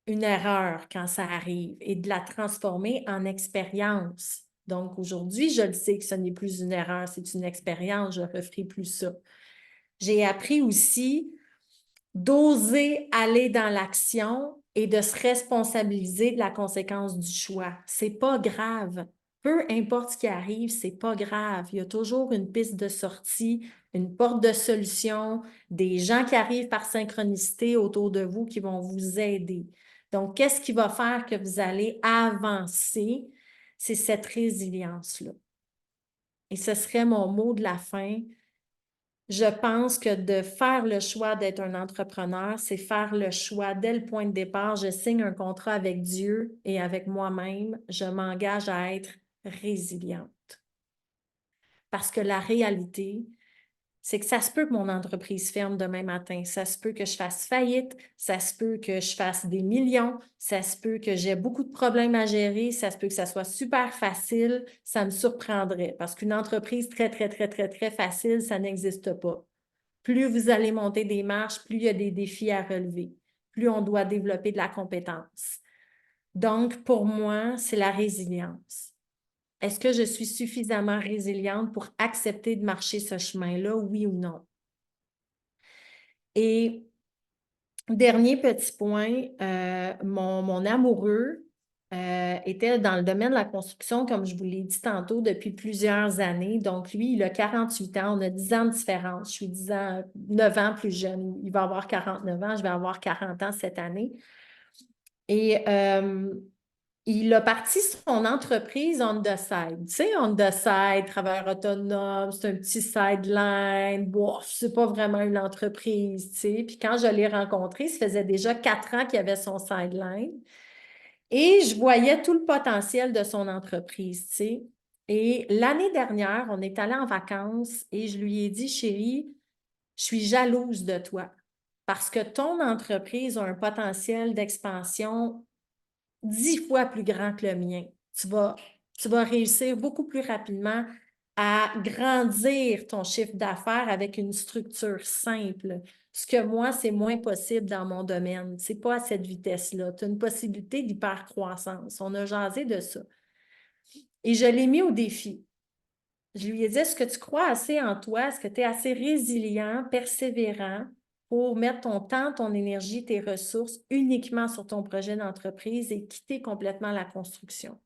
une erreur quand ça arrive et de la transformer en expérience. Donc aujourd'hui, je le sais que ce n'est plus une erreur, c'est une expérience, je ne referai plus ça. J'ai appris aussi d'oser aller dans l'action et de se responsabiliser de la conséquence du choix. C'est pas grave. Peu importe ce qui arrive, c'est pas grave. Il y a toujours une piste de sortie, une porte de solution, des gens qui arrivent par synchronicité autour de vous qui vont vous aider. Donc, qu'est-ce qui va faire que vous allez avancer? C'est cette résilience-là. Et ce serait mon mot de la fin. Je pense que de faire le choix d'être un entrepreneur, c'est faire le choix dès le point de départ. Je signe un contrat avec Dieu et avec moi-même. Je m'engage à être résiliente. Parce que la réalité, c'est que ça se peut que mon entreprise ferme demain matin. Ça se peut que je fasse faillite. Ça se peut que je fasse des millions. Ça se peut que j'ai beaucoup de problèmes à gérer. Ça se peut que ça soit super facile. Ça me surprendrait parce qu'une entreprise très, très, très, très, très facile, ça n'existe pas. Plus vous allez monter des marches, plus il y a des défis à relever, plus on doit développer de la compétence. Donc, pour moi, c'est la résilience. Est-ce que je suis suffisamment résiliente pour accepter de marcher ce chemin-là, oui ou non? Et dernier petit point, mon amoureux était dans le domaine de la construction, comme je vous l'ai dit tantôt, depuis plusieurs années. Donc, lui, il a 48 ans, on a 10 ans de différence. Je suis 9 ans plus jeune. Il va avoir 49 ans, je vais avoir 40 ans cette année. Et il a parti son entreprise on the side. Tu sais, on the side, travailleur autonome, c'est un petit sideline. Bon, c'est pas vraiment une entreprise, tu sais. Puis quand je l'ai rencontré, ça faisait déjà 4 ans qu'il avait son sideline. Et je voyais tout le potentiel de son entreprise, tu sais. Et l'année dernière, on est allé en vacances et je lui ai dit, chérie, je suis jalouse de toi. parce que ton entreprise a un potentiel d'expansion 10 fois plus grand que le mien. Tu vas réussir beaucoup plus rapidement à grandir ton chiffre d'affaires avec une structure simple. Ce que moi, c'est moins possible dans mon domaine. C'est pas à cette vitesse-là. Tu as une possibilité d'hypercroissance. On a jasé de ça. Et je l'ai mis au défi. Je lui ai dit, est-ce que tu crois assez en toi? Est-ce que tu es assez résilient, persévérant pour mettre ton temps, ton énergie, tes ressources uniquement sur ton projet d'entreprise et quitter complètement la construction?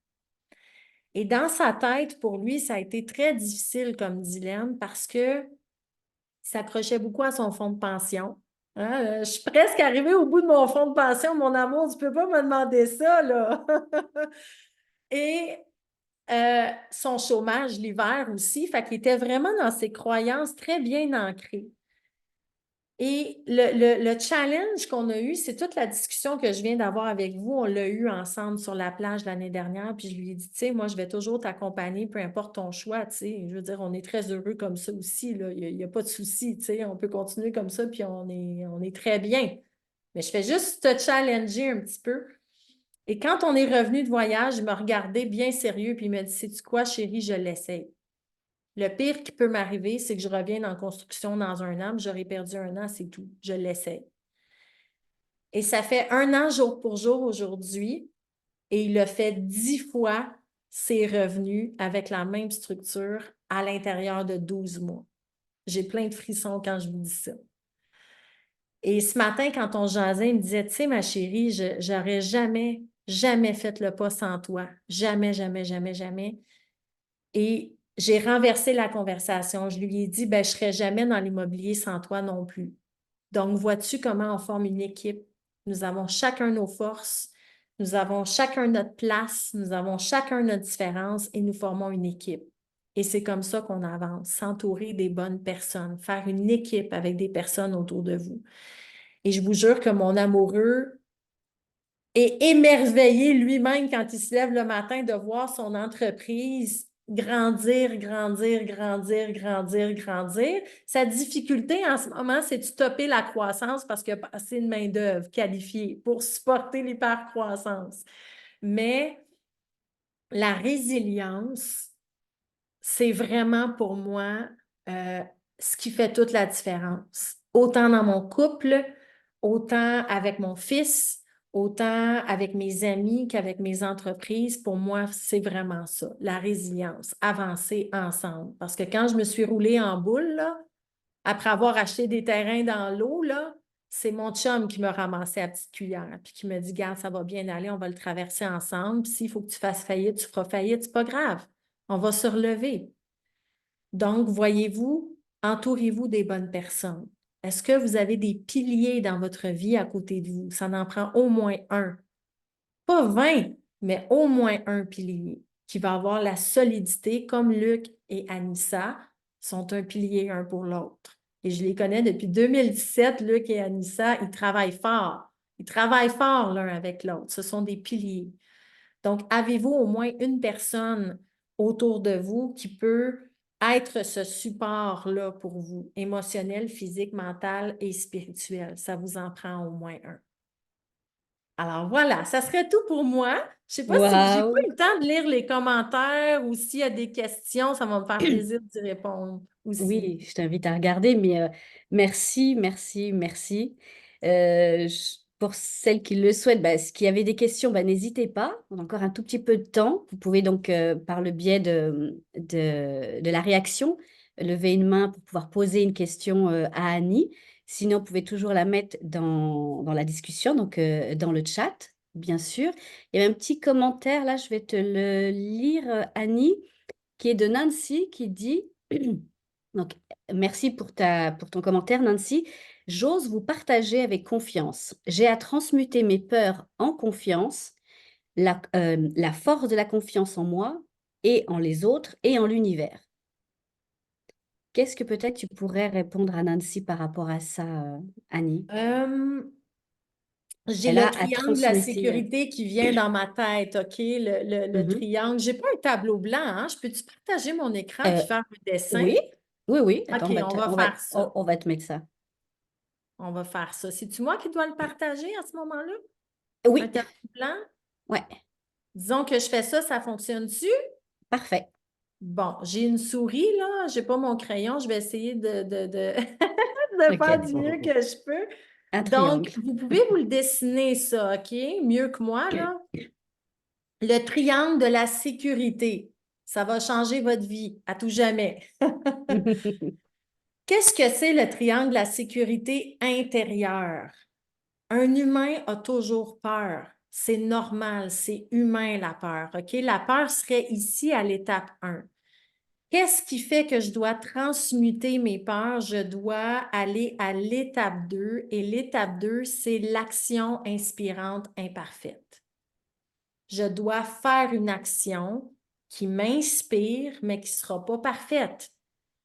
Et dans sa tête, pour lui, ça a été très difficile comme dilemme parce que il s'accrochait beaucoup à son fonds de pension. Hein, je suis presque arrivée au bout de mon fonds de pension, mon amour, tu ne peux pas me demander ça, là. Et son chômage l'hiver aussi, fait qu'il était vraiment dans ses croyances très bien ancrées. Et le challenge qu'on a eu, c'est toute la discussion que je viens d'avoir avec vous. On l'a eu ensemble sur la plage l'année dernière, puis je lui ai dit, tu sais, moi, je vais toujours t'accompagner, peu importe ton choix, tu sais. Je veux dire, on est très heureux comme ça aussi, là. Il n'y a pas de souci, tu sais. On peut continuer comme ça, puis on est très bien. Mais je fais juste te challenger un petit peu. Et quand on est revenu de voyage, il m'a regardé bien sérieux, puis il m'a dit, sais-tu quoi, chérie, je l'essaie. Le pire qui peut m'arriver, c'est que je revienne en construction dans un an, puis j'aurais perdu un an, c'est tout. Je l'essaie. Et ça fait un an jour pour jour aujourd'hui, et il a fait 10 fois ses revenus avec la même structure à l'intérieur de 12 mois. J'ai plein de frissons quand je vous dis ça. Et ce matin, quand on jasait, il me disait, tu sais, ma chérie, j'aurais jamais, jamais fait le pas sans toi. Jamais, jamais, jamais, jamais. Et j'ai renversé la conversation. Je lui ai dit, ben, je ne serais jamais dans l'immobilier sans toi non plus. Donc, vois-tu comment on forme une équipe? Nous avons chacun nos forces, nous avons chacun notre place, nous avons chacun notre différence et nous formons une équipe. Et c'est comme ça qu'on avance, s'entourer des bonnes personnes, faire une équipe avec des personnes autour de vous. Et je vous jure que mon amoureux est émerveillé lui-même quand il se lève le matin de voir son entreprise grandir, grandir, grandir, grandir, grandir. Sa difficulté en ce moment, c'est de stopper la croissance parce qu'il n'y a pas assez de main-d'œuvre qualifiée pour supporter l'hypercroissance. Mais la résilience, c'est vraiment pour moi ce qui fait toute la différence. Autant dans mon couple, autant avec mon fils, autant avec mes amis qu'avec mes entreprises. Pour moi, c'est vraiment ça, la résilience, avancer ensemble. Parce que quand je me suis roulée en boule, là, après avoir acheté des terrains dans l'eau, là, c'est mon chum qui m'a ramassé à petite cuillère, puis qui me dit, garde, ça va bien aller, on va le traverser ensemble. Puis s'il faut que tu fasses faillite, tu feras faillite, c'est pas grave. On va se relever. Donc, voyez-vous, entourez-vous des bonnes personnes. Est-ce que vous avez des piliers dans votre vie à côté de vous? Ça en prend au moins un. Pas 20, mais au moins un pilier qui va avoir la solidité, comme Luc et Anissa sont un pilier un pour l'autre. Et je les connais depuis 2017, Luc et Anissa, ils travaillent fort. Ils travaillent fort l'un avec l'autre. Ce sont des piliers. Donc, avez-vous au moins une personne autour de vous qui peut être ce support-là pour vous, émotionnel, physique, mental et spirituel? Ça vous en prend au moins un. Alors voilà, ça serait tout pour moi. Je ne sais pas si j'ai pas Waouh! eu le temps de lire les commentaires ou s'il y a des questions, ça va me faire plaisir d'y répondre aussi. Oui, je t'invite à regarder, mais merci, merci, merci. Pour celles qui le souhaitent, bah, qui avaient des questions, bah, n'hésitez pas. On a encore un tout petit peu de temps. Vous pouvez donc, par le biais de la réaction, lever une main pour pouvoir poser une question à Annie. Sinon, vous pouvez toujours la mettre dans la discussion, donc dans le chat, bien sûr. Il y a un petit commentaire, là, je vais te le lire, Annie, qui est de Nancy, qui dit... Donc, merci pour ton commentaire, Nancy. J'ose vous partager avec confiance. J'ai à transmuter mes peurs en confiance, la force de la confiance en moi et en les autres et en l'univers. Qu'est-ce que peut-être tu pourrais répondre à Nancy par rapport à ça, Annie? Euh, j'ai Elle le a à triangle de la transmuter. sécurité qui vient dans ma tête, OK? Le Mhm. triangle. J'ai pas un tableau blanc, hein? Je peux-tu partager mon écran puis Euh, faire un dessin? oui, oui, oui. OK, Attends, on va faire ça. on va te mettre ça. On va faire ça. C'est-tu moi qui dois le partager à ce moment-là? Un Oui, tapis blanc? ouais, Disons que je fais ça, ça fonctionne-tu? parfait. Bon, j'ai une souris, là. Je n'ai pas mon crayon. Je vais essayer de faire Ok, du mieux que je peux. un Donc, triangle. vous pouvez vous le dessiner, ça, OK? Mieux que moi, là. Le triangle de la sécurité. Ça va changer votre vie à tout jamais. Qu'est-ce que c'est le triangle de la sécurité intérieure? Un humain a toujours peur. C'est normal, c'est humain la peur, OK? La peur serait ici à l'étape 1. Qu'est-ce qui fait que je dois transmuter mes peurs? Je dois aller à l'étape 2 et l'étape 2, c'est l'action inspirante imparfaite. Je dois faire une action qui m'inspire, mais qui ne sera pas parfaite.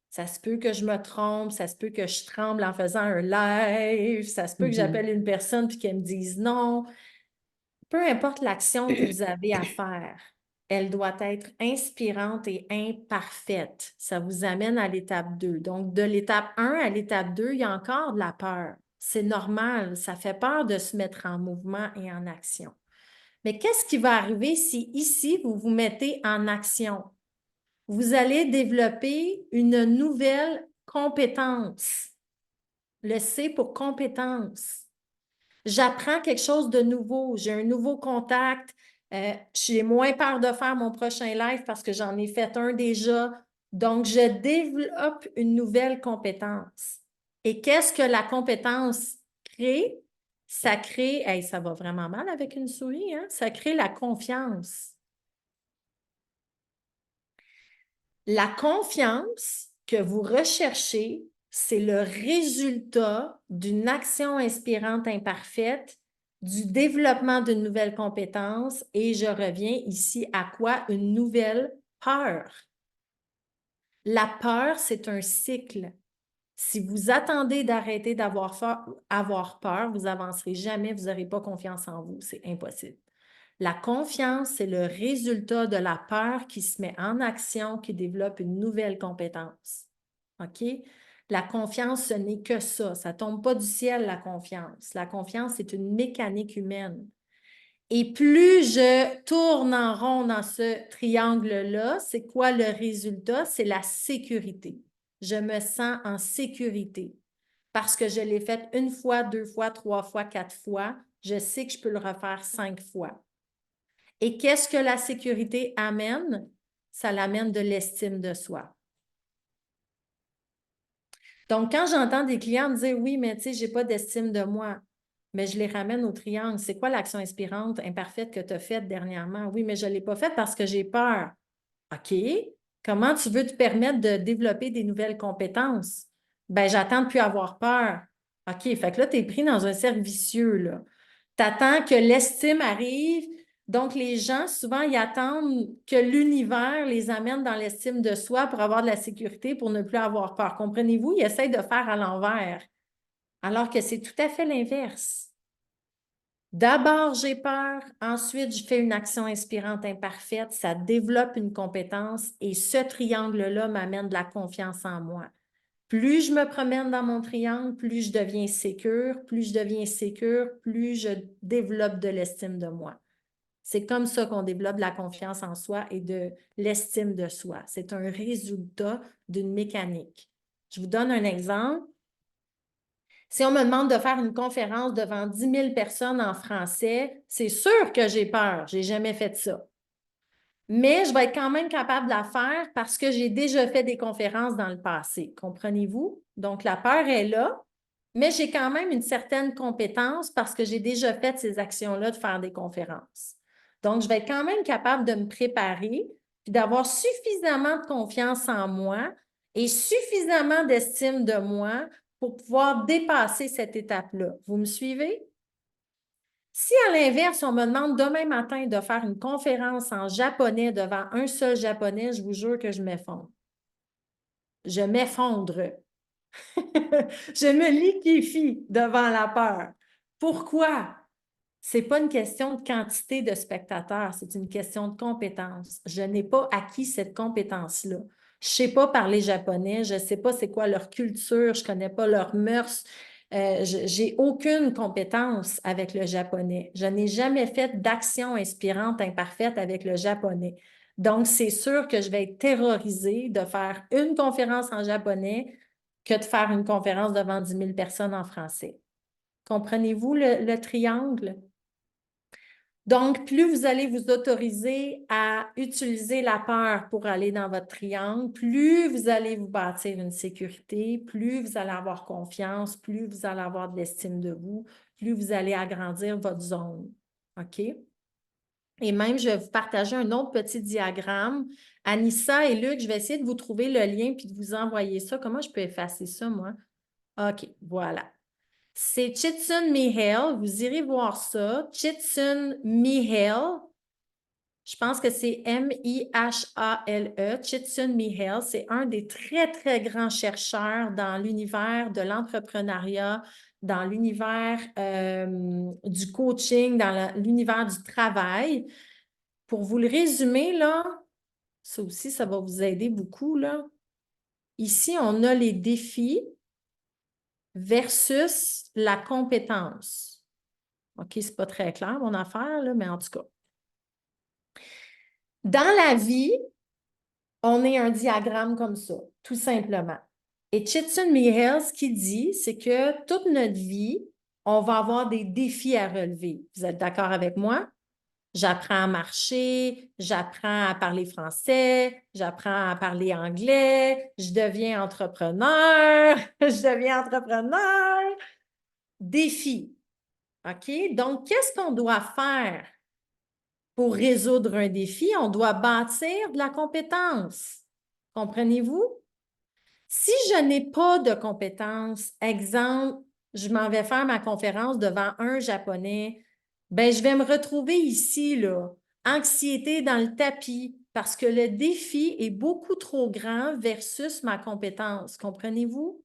Ça se peut que je me trompe, ça se peut que je tremble en faisant un live, ça se peut que j'appelle une personne puis qu'elle me dise non. Peu importe l'action que vous avez à faire, elle doit être inspirante et imparfaite. Ça vous amène à l'étape 2. Donc, de l'étape 1 à l'étape 2, il y a encore de la peur. C'est normal, ça fait peur de se mettre en mouvement et en action. Mais qu'est-ce qui va arriver si ici, vous vous mettez en action? Vous allez développer une nouvelle compétence. Le C pour compétence. J'apprends quelque chose de nouveau, j'ai un nouveau contact, j'ai moins peur de faire mon prochain live parce que j'en ai fait un déjà. Donc, je développe une nouvelle compétence. Et qu'est-ce que la compétence crée? Ça crée, hey, ça va vraiment mal avec une souris, hein? Ça crée la confiance. La confiance que vous recherchez, c'est le résultat d'une action inspirante imparfaite, du développement d'une nouvelle compétence et je reviens ici à quoi? Une nouvelle peur. La peur, c'est un cycle. Si vous attendez d'arrêter avoir peur, vous n'avancerez jamais, vous n'aurez pas confiance en vous. C'est impossible. La confiance, c'est le résultat de la peur qui se met en action, qui développe une nouvelle compétence. OK? La confiance, ce n'est que ça. Ça ne tombe pas du ciel, la confiance. La confiance, c'est une mécanique humaine. Et plus je tourne en rond dans ce triangle-là, c'est quoi le résultat? C'est la sécurité. Je me sens en sécurité parce que je l'ai fait une fois, deux fois, trois fois, quatre fois. Je sais que je peux le refaire 5 fois. Et qu'est-ce que la sécurité amène? Ça l'amène de l'estime de soi. Donc, quand j'entends des clients me dire oui, mais tu sais, je n'ai pas d'estime de moi, mais je les ramène au triangle. C'est quoi l'action inspirante, imparfaite que tu as faite dernièrement? Oui, mais je ne l'ai pas faite parce que j'ai peur. OK. Comment tu veux te permettre de développer des nouvelles compétences? Ben, j'attends de ne plus avoir peur. OK. Fait que là, tu es pris dans un cercle vicieux, là. Tu attends que l'estime arrive. Donc, les gens, souvent, ils attendent que l'univers les amène dans l'estime de soi pour avoir de la sécurité, pour ne plus avoir peur. Comprenez-vous? Ils essayent de faire à l'envers, alors que c'est tout à fait l'inverse. D'abord, j'ai peur. Ensuite, je fais une action inspirante imparfaite. Ça développe une compétence et ce triangle-là m'amène de la confiance en moi. Plus je me promène dans mon triangle, plus je deviens sécure. Plus je deviens sécure, plus je développe de l'estime de moi. C'est comme ça qu'on développe de la confiance en soi et de l'estime de soi. C'est un résultat d'une mécanique. Je vous donne un exemple. Si on me demande de faire une conférence devant 10 000 personnes en français, c'est sûr que j'ai peur. Je n'ai jamais fait ça. Mais je vais être quand même capable de la faire parce que j'ai déjà fait des conférences dans le passé. Comprenez-vous? Donc, la peur est là, mais j'ai quand même une certaine compétence parce que j'ai déjà fait ces actions-là de faire des conférences. Donc, je vais être quand même capable de me préparer puis d'avoir suffisamment de confiance en moi et suffisamment d'estime de moi pour pouvoir dépasser cette étape-là. Vous me suivez? Si à l'inverse, on me demande demain matin de faire une conférence en japonais devant un seul japonais, je vous jure que je m'effondre. Je m'effondre. Je me liquéfie devant la peur. Pourquoi? Ce n'est pas une question de quantité de spectateurs, c'est une question de compétence. Je n'ai pas acquis cette compétence-là. Je ne sais pas parler japonais, je ne sais pas c'est quoi leur culture, je ne connais pas leurs mœurs, J'ai aucune compétence avec le japonais. Je n'ai jamais fait d'action inspirante imparfaite avec le japonais. Donc, c'est sûr que je vais être terrorisée de faire une conférence en japonais que de faire une conférence devant 10 000 personnes en français. Comprenez-vous le triangle? Donc, plus vous allez vous autoriser à utiliser la peur pour aller dans votre triangle, plus vous allez vous bâtir une sécurité, plus vous allez avoir confiance, plus vous allez avoir de l'estime de vous, plus vous allez agrandir votre zone. OK? Et même, je vais vous partager un autre petit diagramme. Anissa et Luc, je vais essayer de vous trouver le lien puis de vous envoyer ça. Comment je peux effacer ça, moi? OK, voilà. C'est Csikszentmihalyi. Vous irez voir ça. Csikszentmihalyi. Je pense que c'est M-I-H-A-L-E. Csikszentmihalyi. C'est un des très, très grands chercheurs dans l'univers de l'entrepreneuriat, dans l'univers du coaching, dans l'univers du travail. Pour vous le résumer, là, ça aussi, ça va vous aider beaucoup, là. Ici, on a les défis versus la compétence. OK, c'est pas très clair, mon affaire, là, mais en tout cas. Dans la vie, on est un diagramme comme ça, tout simplement. Et Csikszentmihalyi, ce qu'il dit, c'est que toute notre vie, on va avoir des défis à relever. Vous êtes d'accord avec moi? J'apprends à marcher, j'apprends à parler français, j'apprends à parler anglais, je deviens entrepreneur, je deviens entrepreneur. Défi. OK? Donc, qu'est-ce qu'on doit faire pour résoudre un défi? On doit bâtir de la compétence. Comprenez-vous? Si je n'ai pas de compétences, exemple, je m'en vais faire ma conférence devant un Japonais, ben je vais me retrouver ici, là, anxiété dans le tapis, parce que le défi est beaucoup trop grand versus ma compétence. Comprenez-vous?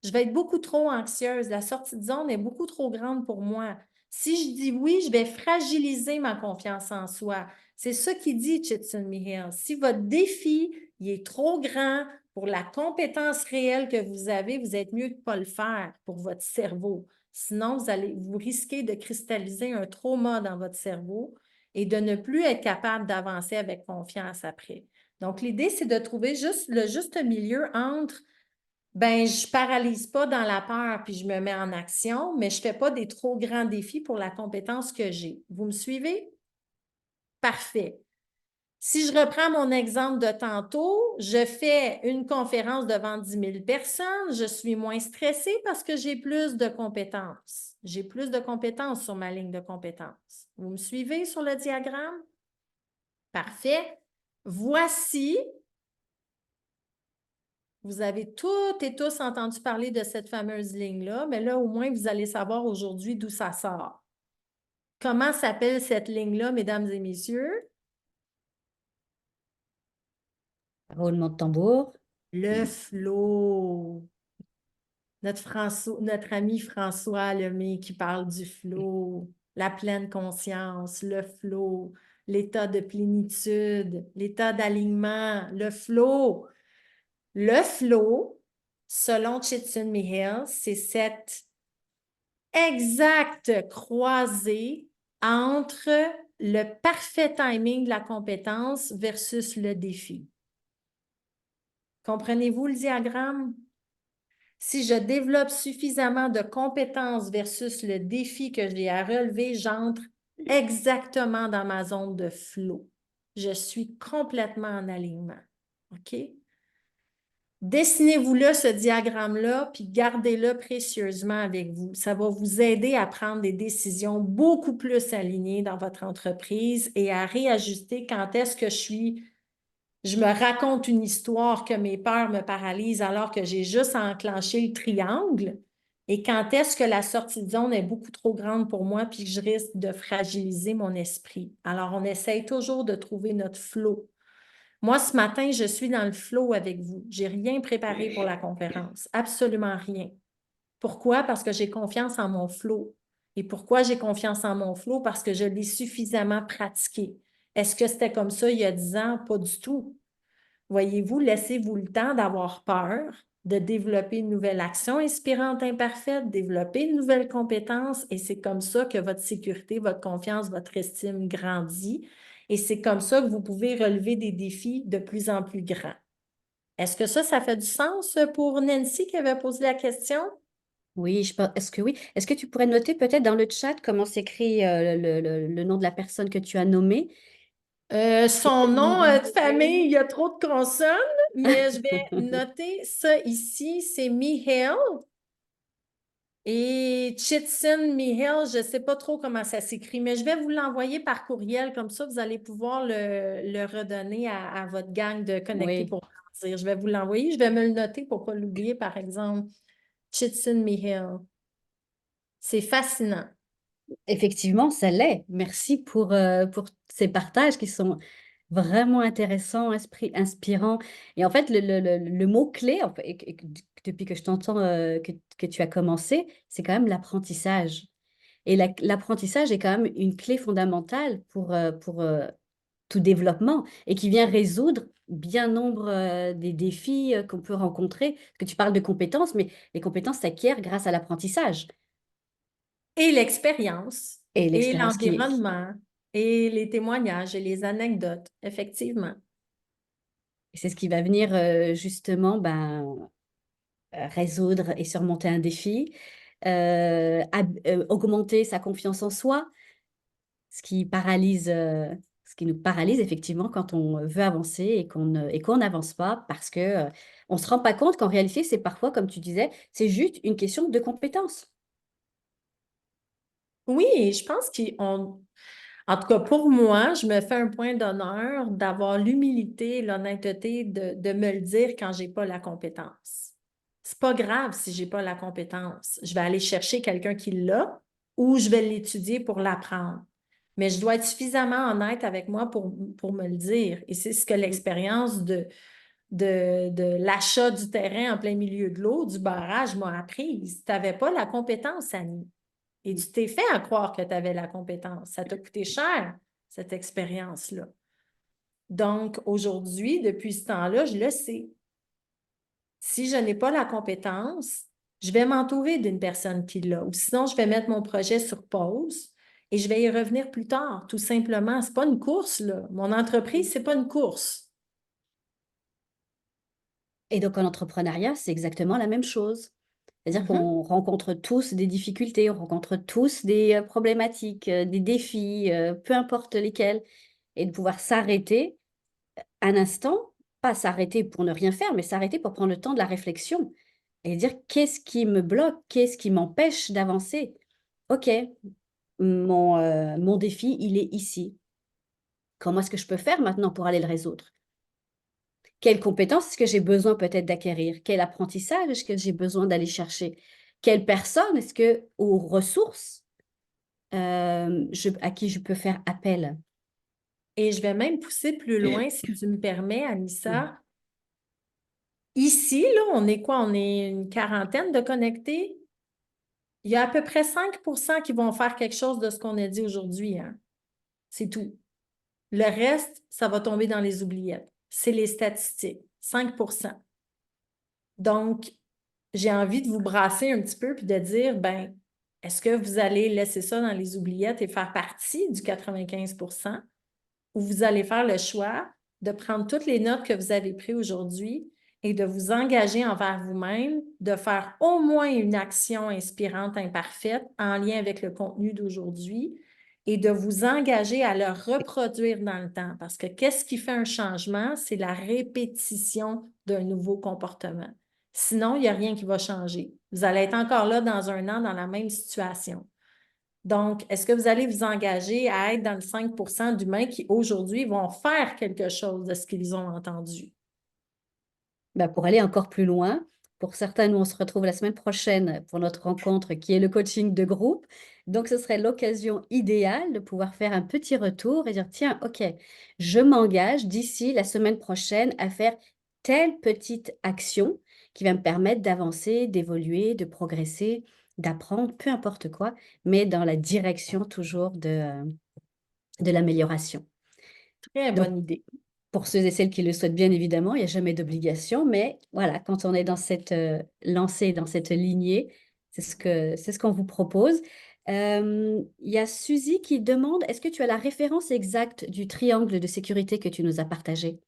Je vais être beaucoup trop anxieuse. La sortie de zone est beaucoup trop grande pour moi. Si je dis oui, je vais fragiliser ma confiance en soi. C'est ça qu'il dit Csikszentmihalyi. Si votre défi il est trop grand pour la compétence réelle que vous avez, vous êtes mieux de ne pas le faire pour votre cerveau. Sinon, vous risquez de cristalliser un trauma dans votre cerveau et de ne plus être capable d'avancer avec confiance après. Donc, l'idée, c'est de trouver le juste milieu entre ben, je ne paralyse pas dans la peur puis je me mets en action, mais je ne fais pas des trop grands défis pour la compétence que j'ai. Vous me suivez? Parfait. Si je reprends mon exemple de tantôt, je fais une conférence devant 10 000 personnes, je suis moins stressée parce que j'ai plus de compétences. J'ai plus de compétences sur ma ligne de compétences. Vous me suivez sur le diagramme? Parfait. Voici. Vous avez toutes et tous entendu parler de cette fameuse ligne-là, mais là, au moins, vous allez savoir aujourd'hui d'où ça sort. Comment s'appelle cette ligne-là, mesdames et messieurs? Roulement de tambour. Le flow. Notre ami François Lemay qui parle du flow, la pleine conscience, le flow, l'état de plénitude, l'état d'alignement, le flow. Le flow, selon Csikszentmihalyi, c'est cette exacte croisée entre le parfait timing de la compétence versus le défi. Comprenez-vous le diagramme? Si je développe suffisamment de compétences versus le défi que j'ai à relever, j'entre exactement dans ma zone de flow. Je suis complètement en alignement. OK? Dessinez-vous-le, ce diagramme-là, puis gardez-le précieusement avec vous. Ça va vous aider à prendre des décisions beaucoup plus alignées dans votre entreprise et à réajuster quand est-ce que je me raconte une histoire que mes peurs me paralysent alors que j'ai juste à enclencher le triangle et quand est-ce que la sortie de zone est beaucoup trop grande pour moi puis que je risque de fragiliser mon esprit. Alors, on essaye toujours de trouver notre flow. Moi, ce matin, je suis dans le flow avec vous. Je n'ai rien préparé pour la conférence, absolument rien. Pourquoi? Parce que j'ai confiance en mon flow. Et pourquoi j'ai confiance en mon flow? Parce que je l'ai suffisamment pratiqué. Est-ce que c'était comme ça il y a 10 ans? Pas du tout. Voyez-vous, laissez-vous le temps d'avoir peur, de développer une nouvelle action inspirante imparfaite, développer une nouvelle compétence, et c'est comme ça que votre sécurité, votre confiance, votre estime grandit, et c'est comme ça que vous pouvez relever des défis de plus en plus grands. Est-ce que ça fait du sens pour Nancy qui avait posé la question? Oui, est-ce que oui? Est-ce que tu pourrais noter peut-être dans le chat comment s'écrit le nom de la personne que tu as nommée? Son nom de famille, il y a trop de consonnes, mais je vais noter ça ici, c'est Mihail. Et Chitsin Mihail, je ne sais pas trop comment ça s'écrit, mais je vais vous l'envoyer par courriel, comme ça vous allez pouvoir le redonner à votre gang de connecter Oui. pour grandir. Je vais vous l'envoyer, je vais me le noter pour ne pas l'oublier, par exemple. Chitsin Mihail. C'est fascinant. Effectivement, ça l'est. Merci pour ces partages qui sont vraiment intéressants, inspirants. Et en fait, le mot-clé, en fait, depuis que je t'entends, que tu as commencé, c'est quand même l'apprentissage. Et l'apprentissage est quand même une clé fondamentale pour tout développement et qui vient résoudre bien nombre des défis qu'on peut rencontrer. Parce que tu parles de compétences, mais les compétences s'acquièrent grâce à l'apprentissage Et l'expérience, et et l'expérience l'environnement, et les témoignages, et les anecdotes, effectivement. c'est ce qui va venir justement résoudre et surmonter un défi, augmenter sa confiance en soi, ce qui paralyse, ce qui nous paralyse effectivement quand on veut avancer et qu'on n'avance pas parce que on se rend pas compte qu'en réalité, c'est parfois, comme tu disais, c'est juste une question de compétence. Oui, je pense qu'on, en tout cas pour moi, je me fais un point d'honneur d'avoir l'humilité et l'honnêteté de me le dire quand j'ai pas la compétence. C'est pas grave si j'ai pas la compétence. Je vais aller chercher quelqu'un qui l'a ou je vais l'étudier pour l'apprendre. Mais je dois être suffisamment honnête avec moi pour me le dire. Et c'est ce que l'expérience de l'achat du terrain en plein milieu de l'eau, du barrage, m'a appris. Tu n'avais pas la compétence, Annie. Et tu t'es fait à croire que tu avais la compétence. Ça t'a coûté cher, cette expérience-là. Donc, aujourd'hui, depuis ce temps-là, je le sais. Si je n'ai pas la compétence, je vais m'entourer d'une personne qui l'a. Ou sinon, je vais mettre mon projet sur pause et je vais y revenir plus tard, tout simplement. Ce n'est pas une course, là. Mon entreprise, ce n'est pas une course. Et donc en entrepreneuriat, c'est exactement la même chose. C'est-à-dire Mhm. qu'on rencontre tous des difficultés, on rencontre tous des problématiques, des défis, peu importe lesquels, et de pouvoir s'arrêter un instant, pas s'arrêter pour ne rien faire, mais s'arrêter pour prendre le temps de la réflexion et dire qu'est-ce qui me bloque, qu'est-ce qui m'empêche d'avancer. Ok, mon défi, il est ici. Comment est-ce que je peux faire maintenant pour aller le résoudre? Quelles compétences est-ce que j'ai besoin peut-être d'acquérir? Quel apprentissage est-ce que j'ai besoin d'aller chercher? Quelle personne est-ce que, aux ressources à qui je peux faire appel? Et je vais même pousser plus loin, si tu me permets, Anissa. Ici, là, on est quoi? On est une quarantaine de connectés. Il y a à peu près 5% qui vont faire quelque chose de ce qu'on a dit aujourd'hui, hein. C'est tout. Le reste, ça va tomber dans les oubliettes. C'est les statistiques. 5%. Donc, j'ai envie de vous brasser un petit peu puis de dire, ben, est-ce que vous allez laisser ça dans les oubliettes et faire partie du 95%, ou vous allez faire le choix de prendre toutes les notes que vous avez prises aujourd'hui et de vous engager envers vous-même, de faire au moins une action inspirante imparfaite en lien avec le contenu d'aujourd'hui et de vous engager à le reproduire dans le temps. Parce que qu'est-ce qui fait un changement? C'est la répétition d'un nouveau comportement. Sinon, il n'y a rien qui va changer. Vous allez être encore là dans un an dans la même situation. Donc, est-ce que vous allez vous engager à être dans le 5% d'humains qui, aujourd'hui, vont faire quelque chose de ce qu'ils ont entendu? Bah, pour aller encore plus loin, pour certains, nous, on se retrouve la semaine prochaine pour notre rencontre qui est le coaching de groupe. Donc, ce serait l'occasion idéale de pouvoir faire un petit retour et dire, tiens, OK, je m'engage d'ici la semaine prochaine à faire telle petite action qui va me permettre d'avancer, d'évoluer, de progresser, d'apprendre, peu importe quoi, mais dans la direction toujours de l'amélioration. Très Donc, bonne idée. pour ceux et celles qui le souhaitent, bien évidemment, il n'y a jamais d'obligation, mais voilà, quand on est dans cette lancée, dans cette lignée, c'est ce qu'on vous propose. Il y a Suzy qui demande, est-ce que tu as la référence exacte du triangle de sécurité que tu nous as partagé?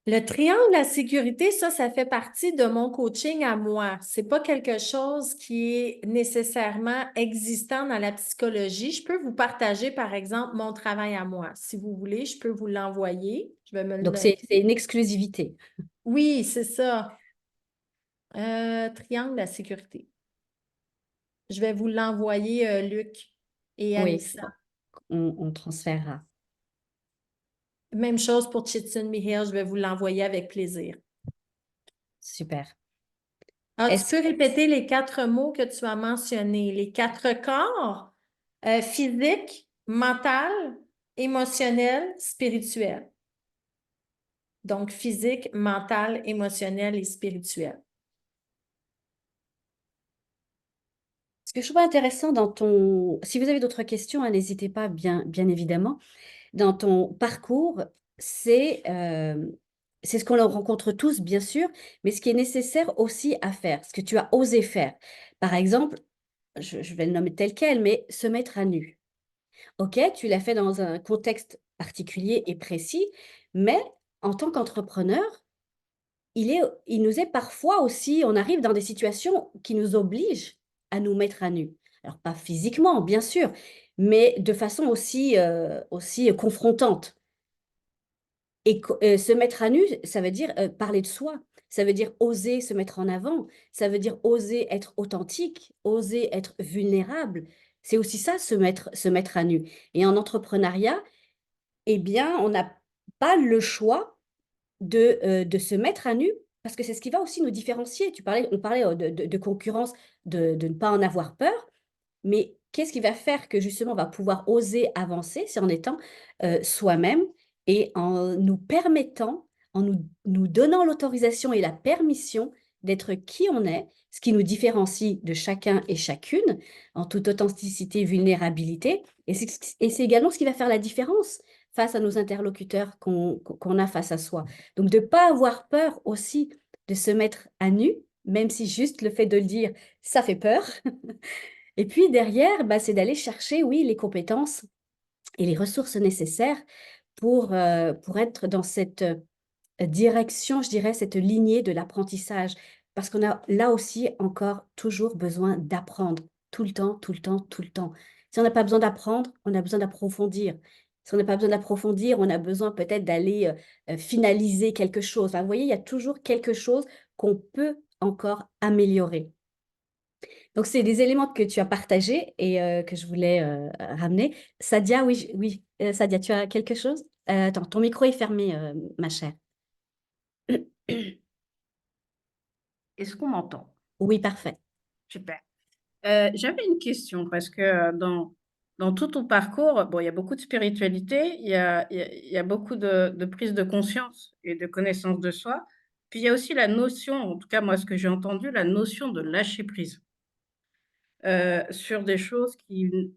Le triangle à sécurité, ça fait partie de mon coaching à moi. C'est pas quelque chose qui est nécessairement existant dans la psychologie. Je peux vous partager, par exemple, mon travail à moi. Si vous voulez, je peux vous l'envoyer. Je vais me le Donc, noter. c'est une exclusivité. Oui, c'est ça. Triangle à sécurité. Je vais vous l'envoyer, Luc et Oui, Anissa. on transférera. Même chose pour Chitsun Mihiel, je vais vous l'envoyer avec plaisir. Super. Ah, tu Est-ce peux que répéter les 4 mots que tu as mentionnés. Les 4 corps, physique, mental, émotionnel, spirituel. Donc, physique, mental, émotionnel et spirituel. ce que je trouve intéressant dans ton... Si vous avez d'autres questions, hein, n'hésitez pas, bien évidemment. Dans ton parcours, c'est ce qu'on rencontre tous, bien sûr, mais ce qui est nécessaire aussi à faire, ce que tu as osé faire. Par exemple, je vais le nommer tel quel, mais se mettre à nu. OK, tu l'as fait dans un contexte particulier et précis, mais en tant qu'entrepreneur, il nous est parfois aussi, on arrive dans des situations qui nous obligent à nous mettre à nu. Alors pas physiquement, bien sûr, mais de façon aussi confrontante. Et se mettre à nu, ça veut dire, parler de soi. Ça veut dire oser se mettre en avant. Ça veut dire oser être authentique, oser être vulnérable. C'est aussi ça, se mettre à nu. Et en entrepreneuriat, eh bien, on n'a pas le choix de se mettre à nu parce que c'est ce qui va aussi nous différencier. On parlait de concurrence, de ne pas en avoir peur. Mais qu'est-ce qui va faire que justement on va pouvoir oser avancer? C'est en étant soi-même et en nous permettant, nous donnant l'autorisation et la permission d'être qui on est, ce qui nous différencie de chacun et chacune, en toute authenticité, vulnérabilité. Et c'est également ce qui va faire la différence face à nos interlocuteurs qu'on a face à soi. Donc de ne pas avoir peur aussi de se mettre à nu, même si juste le fait de le dire, ça fait peur. Et puis derrière, bah, c'est d'aller chercher, oui, les compétences et les ressources nécessaires pour être dans cette direction, je dirais, cette lignée de l'apprentissage. Parce qu'on a là aussi encore toujours besoin d'apprendre, tout le temps, tout le temps, tout le temps. Si on n'a pas besoin d'apprendre, on a besoin d'approfondir. Si on n'a pas besoin d'approfondir, on a besoin peut-être d'aller finaliser quelque chose. Enfin, vous voyez, il y a toujours quelque chose qu'on peut encore améliorer. Donc, c'est des éléments que tu as partagés et que je voulais ramener. Sadia, oui, oui. Sadia, tu as quelque chose? Attends, ton micro est fermé, ma chère. Est-ce qu'on m'entend? Oui, parfait. Super. J'avais une question parce que dans tout ton parcours, bon, il y a beaucoup de spiritualité, il y a beaucoup de prise de conscience et de connaissance de soi. Puis il y a aussi la notion, en tout cas moi ce que j'ai entendu, la notion de lâcher prise sur des choses que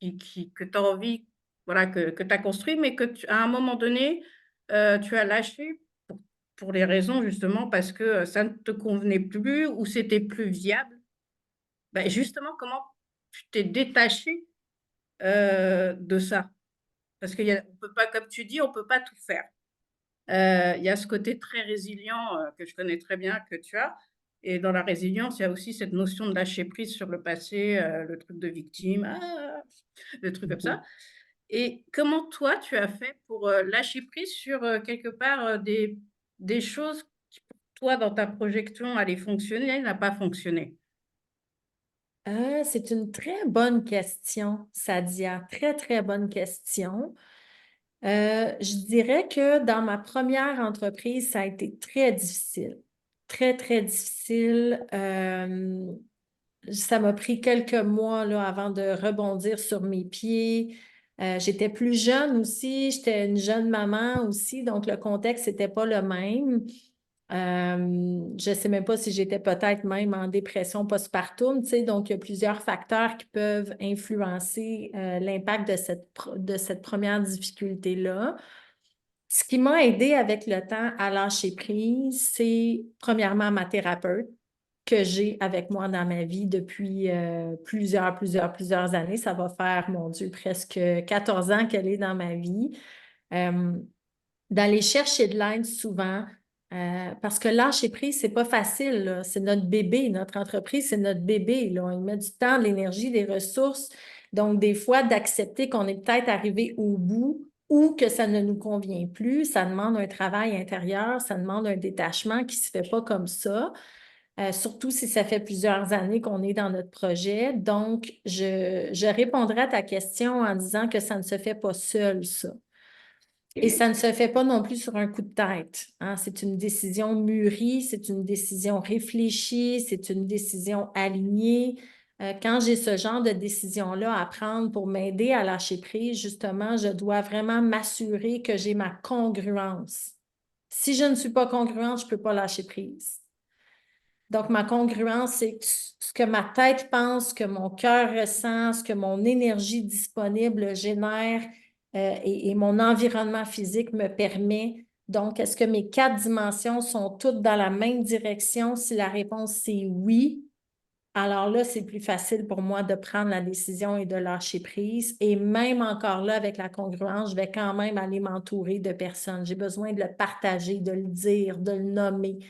tu as envie, voilà, que tu as construit, mais à un moment donné, tu as lâché pour les raisons justement parce que ça ne te convenait plus ou c'était plus viable. Ben justement, comment tu t'es détaché de ça? Parce on peut pas, comme tu dis, on peut pas tout faire. Il y a ce côté très résilient, que je connais très bien, que tu as et dans la résilience, il y a aussi cette notion de lâcher prise sur le passé, le truc de victime, le truc comme Mhm. ça et comment toi, tu as fait pour, lâcher prise sur, quelque part, des choses qui, pour toi, dans ta projection, allaient fonctionner, n'a pas fonctionné? C'est une très bonne question, Sadia. Très, très bonne question. Je dirais que dans ma première entreprise, ça a été très difficile. Très, très difficile. Ça m'a pris quelques mois là, avant de rebondir sur mes pieds. J'étais plus jeune aussi, j'étais une jeune maman aussi, donc le contexte n'était pas le même. Je ne sais même pas si j'étais peut-être même en dépression postpartum, tu sais, donc il y a plusieurs facteurs qui peuvent influencer l'impact de cette première difficulté-là. Ce qui m'a aidé avec le temps à lâcher prise, c'est premièrement ma thérapeute que j'ai avec moi dans ma vie depuis plusieurs années. Ça va faire, mon Dieu, presque 14 ans qu'elle est dans ma vie. D'aller chercher de l'aide souvent, parce que lâcher prise, c'est pas facile, là. C'est notre bébé, notre entreprise, c'est notre bébé, là. Il met du temps, de l'énergie, des ressources. Donc, des fois, d'accepter qu'on est peut-être arrivé au bout ou que ça ne nous convient plus, ça demande un travail intérieur, ça demande un détachement qui se fait pas comme ça. Surtout si ça fait plusieurs années qu'on est dans notre projet. Donc, je répondrai à ta question en disant que ça ne se fait pas seul, ça. Et ça ne se fait pas non plus sur un coup de tête, hein. C'est une décision mûrie, c'est une décision réfléchie, c'est une décision alignée. Quand j'ai ce genre de décision-là à prendre pour m'aider à lâcher prise, justement, je dois vraiment m'assurer que j'ai ma congruence. Si je ne suis pas congruente, je ne peux pas lâcher prise. Donc, ma congruence, c'est ce que ma tête pense, ce que mon cœur ressent, ce que mon énergie disponible génère et mon environnement physique me permet. Donc, est-ce que mes 4 dimensions sont toutes dans la même direction? Si la réponse c'est oui, alors là, c'est plus facile pour moi de prendre la décision et de lâcher prise. Et même encore là, avec la congruence, je vais quand même aller m'entourer de personnes. J'ai besoin de le partager, de le dire, de le nommer,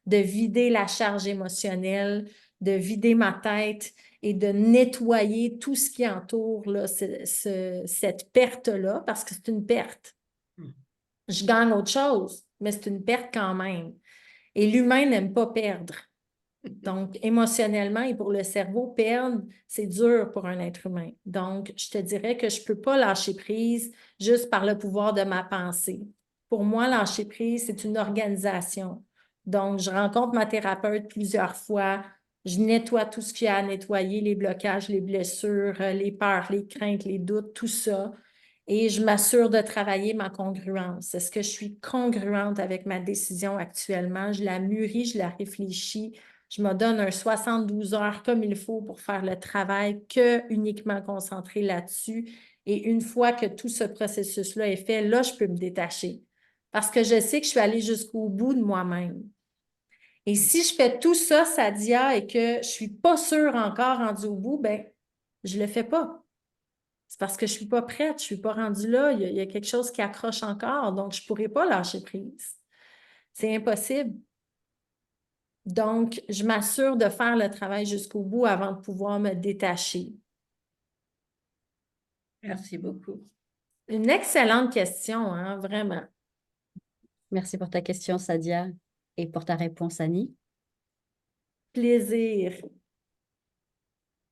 de vider la charge émotionnelle, de vider ma tête et de nettoyer tout ce qui entoure là, cette perte-là, parce que c'est une perte. Je gagne autre chose, mais c'est une perte quand même. Et l'humain n'aime pas perdre. Donc, émotionnellement et pour le cerveau, perdre, c'est dur pour un être humain. Donc, je te dirais que je ne peux pas lâcher prise juste par le pouvoir de ma pensée. Pour moi, lâcher prise, c'est une organisation. Donc, je rencontre ma thérapeute plusieurs fois. Je nettoie tout ce qu'il y a à nettoyer, les blocages, les blessures, les peurs, les craintes, les doutes, tout ça. Et je m'assure de travailler ma congruence. Est-ce que je suis congruente avec ma décision actuellement? Je la mûris, je la réfléchis. Je me donne un 72 heures comme il faut pour faire le travail que uniquement concentré là-dessus. Et une fois que tout ce processus-là est fait, là, je peux me détacher. Parce que je sais que je suis allée jusqu'au bout de moi-même. Et si je fais tout ça, Sadia, et que je ne suis pas sûre encore rendue au bout, ben, je ne le fais pas. C'est parce que je ne suis pas prête, je ne suis pas rendue là, il y a quelque chose qui accroche encore, donc je ne pourrais pas lâcher prise. C'est impossible. Donc, je m'assure de faire le travail jusqu'au bout avant de pouvoir me détacher. Merci beaucoup. Une excellente question, hein, vraiment. Merci pour ta question, Sadia, et pour ta réponse, Annie. Plaisir.